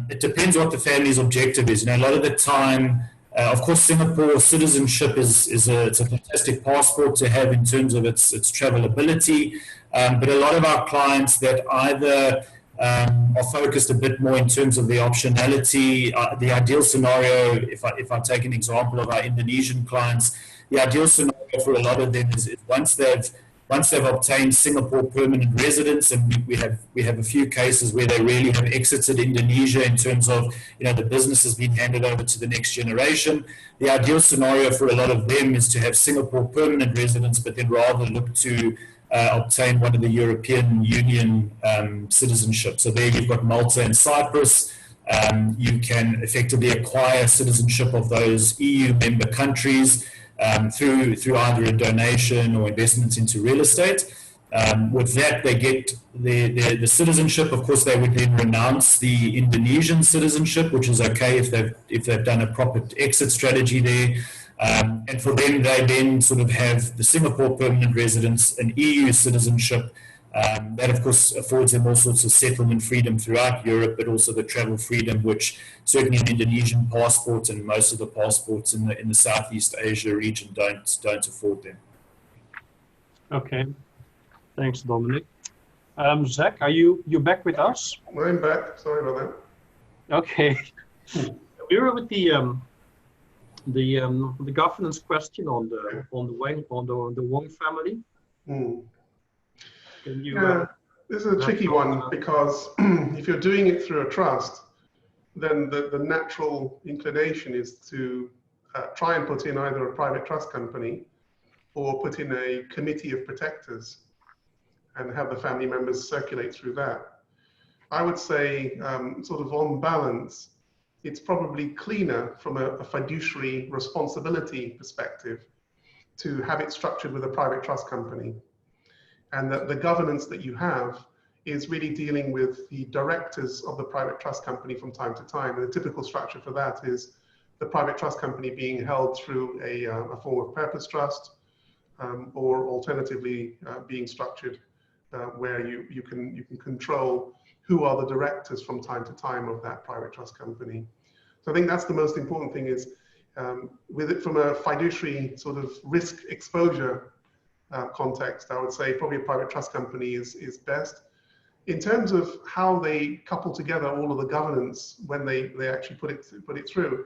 it depends what the family's objective is. A lot of the time, of course, Singapore citizenship it's a fantastic passport to have in terms of its travelability. But a lot of our clients that either are focused a bit more in terms of the optionality, the ideal scenario, if I take an example of our Indonesian clients, the ideal scenario for a lot of them is once they've obtained Singapore permanent residence, and we have a few cases where they really have exited Indonesia in terms of the business has been handed over to the next generation. The ideal scenario for a lot of them is to have Singapore permanent residence, but then rather look to obtain one of the European Union citizenship. So there you've got Malta and Cyprus. You can effectively acquire citizenship of those EU member countries through either a donation or investments into real estate. With that, they get the citizenship. Of course, they would then renounce the Indonesian citizenship, which is okay if they've done a proper exit strategy there. And for them, they then sort of have the Singapore permanent residence and EU citizenship. That, of course, affords them all sorts of settlement freedom throughout Europe, but also the travel freedom, which certainly an Indonesian passport and most of the passports in the Southeast Asia region don't afford them. Okay, thanks, Dominic. Zach, are you back with us? I'm back. Sorry about that. Okay. We're with the governance question on the Wong family. Mm. Can you? Yeah, this is a tricky one because if you're doing it through a trust, then the natural inclination is to try and put in either a private trust company or put in a committee of protectors and have the family members circulate through that. I would say, sort of on balance, it's probably cleaner from a fiduciary responsibility perspective to have it structured with a private trust company. And that the governance that you have is really dealing with the directors of the private trust company from time to time. And the typical structure for that is the private trust company being held through a form of purpose trust, or alternatively being structured where you can control who are the directors from time to time of that private trust company. So I think that's the most important thing is with it from a fiduciary sort of risk exposure context, I would say probably a private trust company is best. In terms of how they couple together all of the governance when they actually put it through,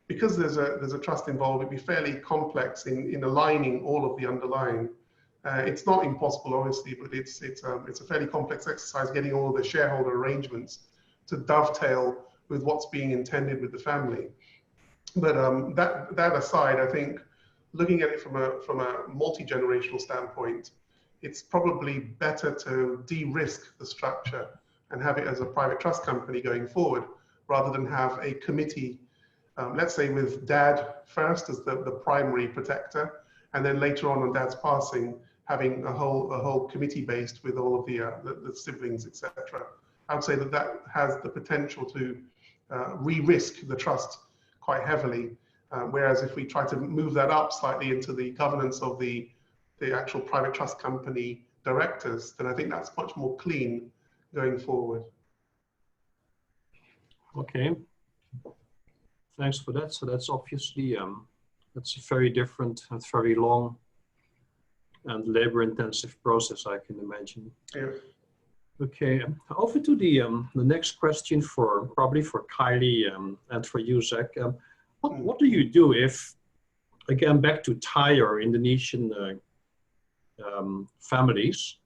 because there's a trust involved, it'd be fairly complex in aligning all of the underlying. It's not impossible, obviously, but it's a fairly complex exercise getting all of the shareholder arrangements to dovetail with what's being intended with the family. But that aside, I think looking at it from a multi-generational standpoint, it's probably better to de-risk the structure and have it as a private trust company going forward, rather than have a committee, let's say with dad first as the primary protector, and then later on dad's passing, having a whole committee based with all of the siblings, etc. I would say that has the potential to re-risk the trust quite heavily. Whereas if we try to move that up slightly into the governance of the actual private trust company directors, then I think that's much more clean going forward. Okay, thanks for that. So that's obviously, that's a very different and very long and labor-intensive process, I can imagine. Yeah. Okay, over to the next question probably for Kylie and for you, Zach. What do you do if, again, back to Thai or Indonesian families,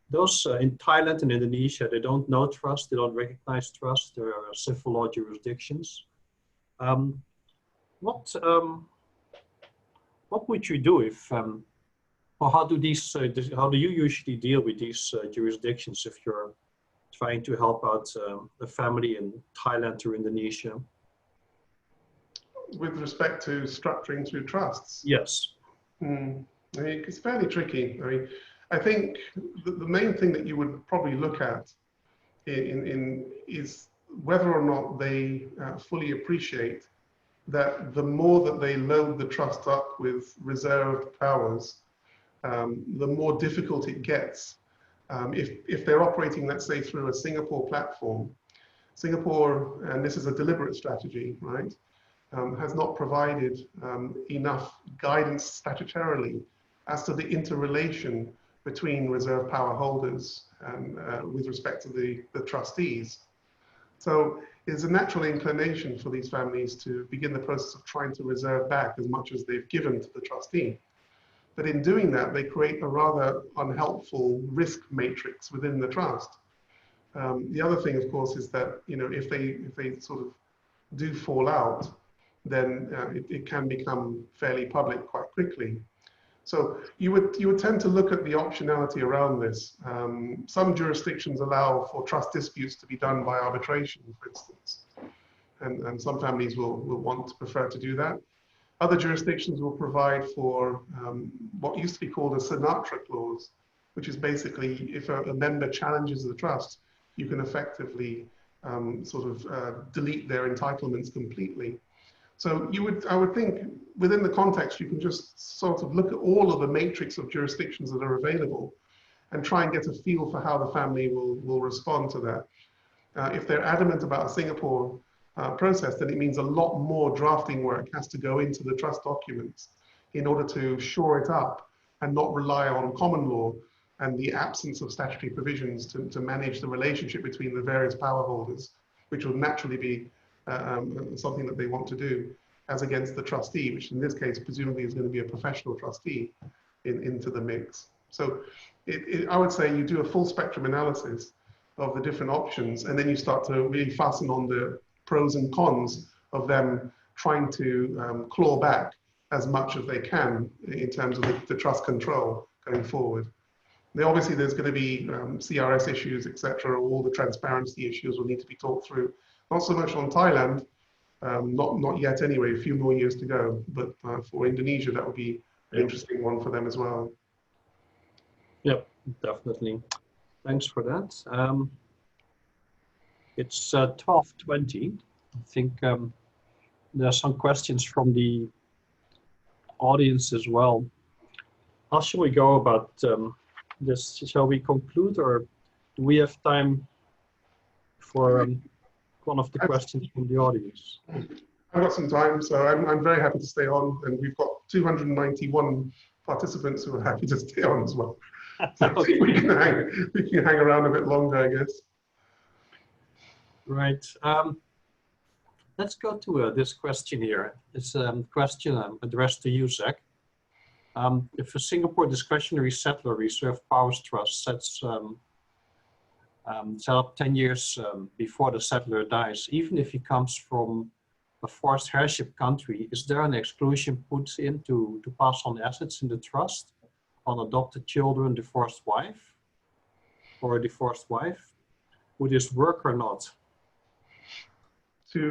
those in Thailand and Indonesia, they don't know trust, they don't recognize trust, there are civil law jurisdictions. What would you do if, or how do you usually deal with these jurisdictions if you're trying to help out a family in Thailand or Indonesia? With respect to structuring through trusts? Yes. I mean, it's fairly tricky. I mean, I think the main thing that you would probably look at is whether or not they fully appreciate that the more that they load the trust up with reserved powers, the more difficult it gets. If they're operating, let's say, through a Singapore platform, Singapore, and this is a deliberate strategy, right, has not provided enough guidance statutorily as to the interrelation between reserve power holders and with respect to the trustees. So there's a natural inclination for these families to begin the process of trying to reserve back as much as they've given to the trustee. But in doing that, they create a rather unhelpful risk matrix within the trust. The other thing, of course, is that if they sort of do fall out, then it can become fairly public quite quickly. So you would tend to look at the optionality around this. Some jurisdictions allow for trust disputes to be done by arbitration, for instance, and some families will prefer to do that. Other jurisdictions will provide for what used to be called a Sinatra clause, which is basically if a member challenges the trust, you can effectively delete their entitlements completely. So I would think within the context, you can just sort of look at all of the matrix of jurisdictions that are available and try and get a feel for how the family will respond to that. If they're adamant about a Singapore process, then it means a lot more drafting work has to go into the trust documents in order to shore it up and not rely on common law and the absence of statutory provisions to manage the relationship between the various power holders, which will naturally be something that they want to do, as against the trustee, which in this case presumably is going to be a professional trustee into the mix. So I would say you do a full spectrum analysis of the different options, and then you start to really fasten on the pros and cons of them trying to claw back as much as they can in terms of the trust control going forward. Obviously, there's going to be CRS issues, etc. All the transparency issues will need to be talked through. Not so much on Thailand, not yet anyway, a few more years to go. But for Indonesia, that would be an interesting one for them as well. Yep, definitely. Thanks for that. It's 12:20. I think there are some questions from the audience as well. How shall we go about this? Shall we conclude, or do we have time for one of the questions from the audience? I've got some time, so I'm very happy to stay on, and we've got 291 participants who are happy to stay on as well. So Okay. we can hang around a bit longer, I guess. Right. Let's go to this question here. It's a question addressed to you, Zach. If a Singapore discretionary settler reserve powers trust sets up 10 years before the settler dies, even if he comes from a forced hardship country, is there an exclusion put in to pass on assets in the trust on adopted children, divorced wife, or a divorced wife? Would this work or not? To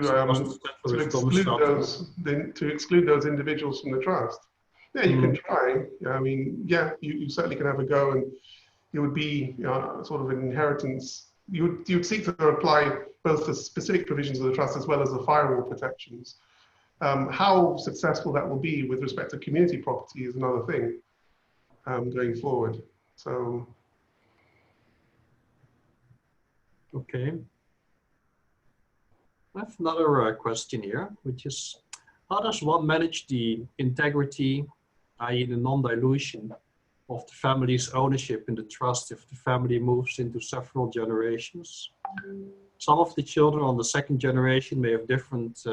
exclude those individuals from the trust. Yeah, you can try. I mean, yeah, you certainly can have a go, and it would be sort of an inheritance. You would seek to apply both the specific provisions of the trust as well as the firewall protections. How successful that will be with respect to community property is another thing going forward. So. Okay. I have another question here, which is, how does one manage the integrity, i.e. the non-dilution of the family's ownership in the trust if the family moves into several generations? Some of the children on the second generation may have different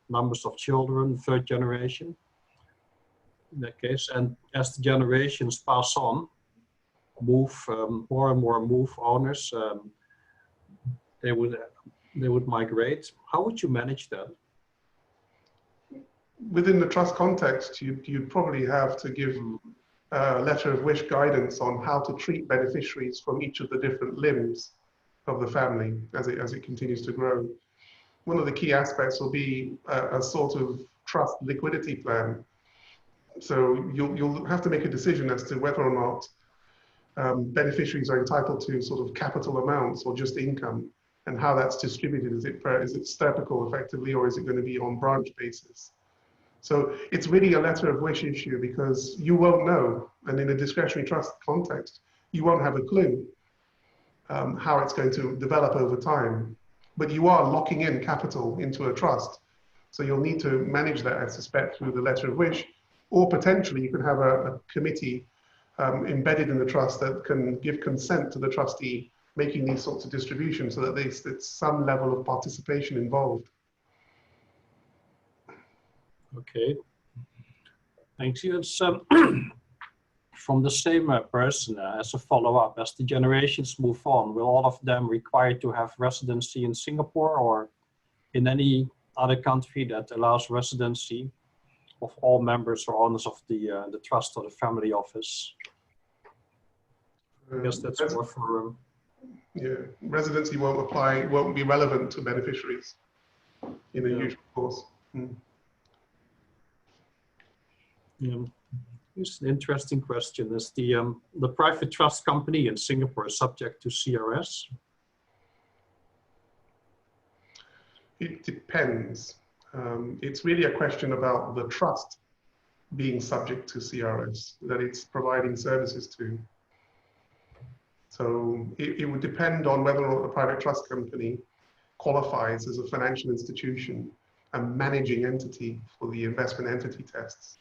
numbers of children, third generation, in that case, and as the generations pass on, more and more move owners, they would migrate. How would you manage that? Within the trust context, you'd probably have to give a letter of wish guidance on how to treat beneficiaries from each of the different limbs of the family as it continues to grow. One of the key aspects will be a sort of trust liquidity plan. So you'll have to make a decision as to whether or not beneficiaries are entitled to sort of capital amounts or just income, and how that's distributed. Is it sterpical effectively, or is it going to be on branch basis? So it's really a letter of wish issue, because you won't know, and in a discretionary trust context, you won't have a clue how it's going to develop over time. But you are locking in capital into a trust, so you'll need to manage that, I suspect, through the letter of wish, or potentially you can have a committee embedded in the trust that can give consent to the trustee making these sorts of distributions, so that there's some level of participation involved. Okay, thanks. It's from the same person as a follow-up. As the generations move on, will all of them require to have residency in Singapore or in any other country that allows residency of all members or owners of the trust or the family office? I guess that's more for... Yeah, residency won't be relevant to beneficiaries in the usual course. Yeah, it's an interesting question. Is the private trust company in Singapore subject to CRS? It depends. It's really a question about the trust being subject to CRS that it's providing services to. So it would depend on whether or not the private trust company qualifies as a financial institution and managing entity for the investment entity tests.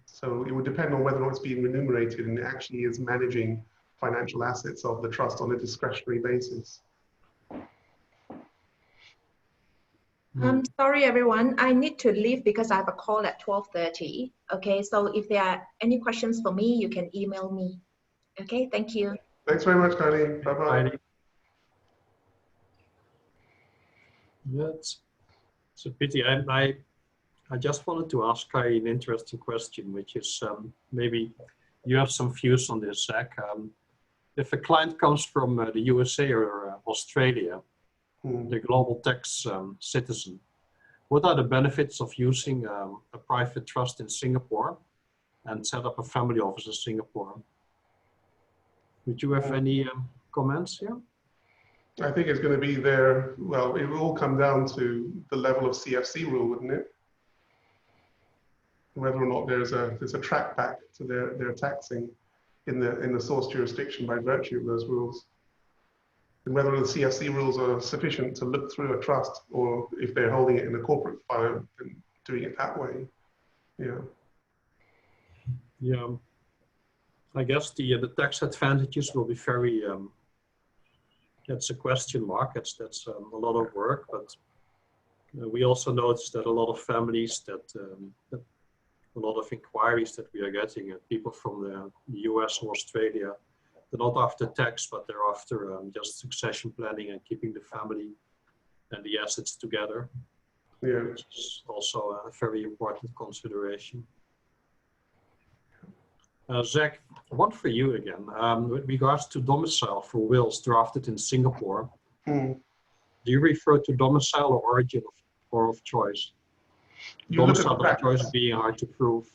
So it would depend on whether or not it's being remunerated and it actually is managing financial assets of the trust on a discretionary basis. Sorry, everyone. I need to leave because I have a call at 12:30. Okay, so if there are any questions for me, you can email me. Okay, thank you. Thanks very much, Kylie. Bye-bye. That's it's a pity. I just wanted to ask Kylie an interesting question, which is maybe you have some views on this, Zach. If a client comes from the USA or Australia, the global tax citizen, what are the benefits of using a private trust in Singapore and set up a family office in Singapore? Would you have any comments here? I think it's going to be there. Well, it will all come down to the level of CFC rule, wouldn't it? Whether or not there's a track back to their taxing in the source jurisdiction by virtue of those rules, and whether the CFC rules are sufficient to look through a trust, or if they're holding it in a corporate file and doing it that way. Yeah. Yeah. I guess the tax advantages will be very. That's a question mark. That's a lot of work, but we also noticed that a lot of families that a lot of inquiries that we are getting, people from the US or Australia, they're not after tax, but they're after just succession planning and keeping the family and the assets together. Yeah. Which is also a very important consideration. Zach, one for you again. With regards to domicile for wills drafted in Singapore, do you refer to domicile or origin or of choice? Domicile of choice being hard to prove.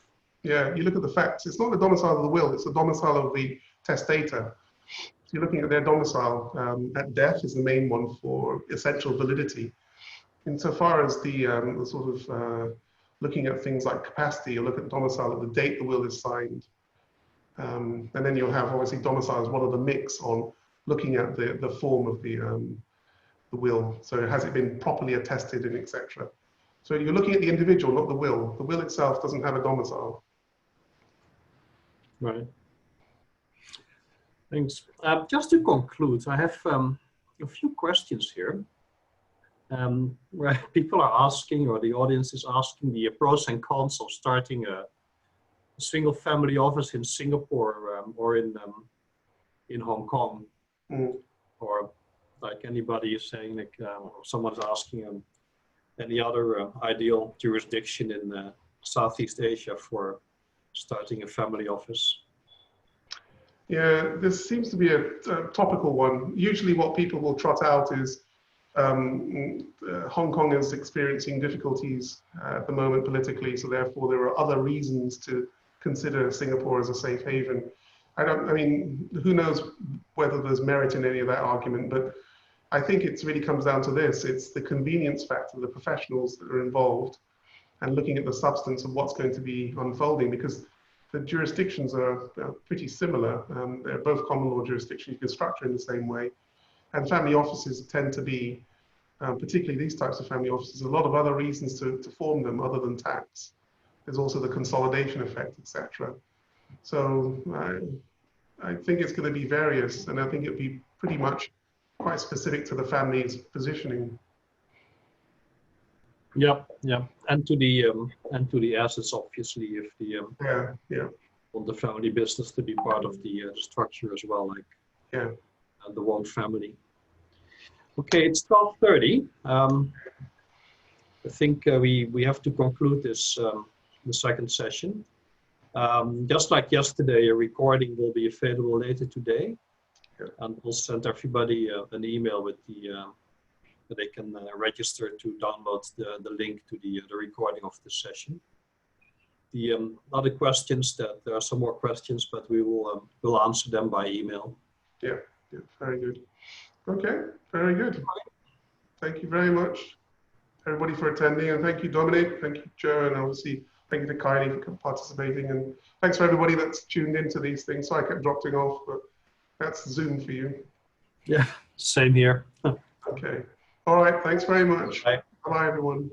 Yeah, you look at the facts. It's not the domicile of the will, it's the domicile of the testator. So you're looking at their domicile. At death is the main one for essential validity. Insofar as the sort of looking at things like capacity, you look at domicile at the date the will is signed. And then you'll have obviously domicile as one of the mix on looking at the form of the will. So has it been properly attested and etc. So you're looking at the individual, not the will. The will itself doesn't have a domicile. Right. Thanks. Just to conclude, I have a few questions here. Where people are asking, or the audience is asking, the pros and cons of starting a single family office in Singapore or in Hong Kong, or like anybody is saying, like someone's asking any other ideal jurisdiction in Southeast Asia for starting a family office. Yeah, this seems to be a topical one. Usually what people will trot out is Hong Kong is experiencing difficulties at the moment politically, so therefore there are other reasons to consider Singapore as a safe haven. I mean, who knows whether there's merit in any of that argument, but I think it really comes down to this. It's the convenience factor, the professionals that are involved, and looking at the substance of what's going to be unfolding, because the jurisdictions are pretty similar. They're both common law jurisdictions. You can structure in the same way. And family offices tend to be, particularly these types of family offices, a lot of other reasons to form them other than tax. There's also the consolidation effect, etc. So I think it's going to be various, and I think it'll be pretty much quite specific to the family's positioning. Yeah, yeah, and to the assets, obviously, if the want the family business to be part of the structure as well, like the one family. Okay, it's 12:30. I think we have to conclude this the second session. Just like yesterday, a recording will be available later today, and we'll send everybody an email with the that they can register to download the link to the recording of the session. The other questions, that there are some more questions, but we will we'll answer them by email. Yeah, very good. Okay, very good. Thank you very much, everybody, for attending, and thank you, Dominic, thank you, Joe, and obviously thank you to Kylie for participating, and thanks for everybody that's tuned into these things. So I kept dropping off, but that's Zoom for you. Yeah, same here. Okay. All right, thanks very much. Bye. Bye, everyone.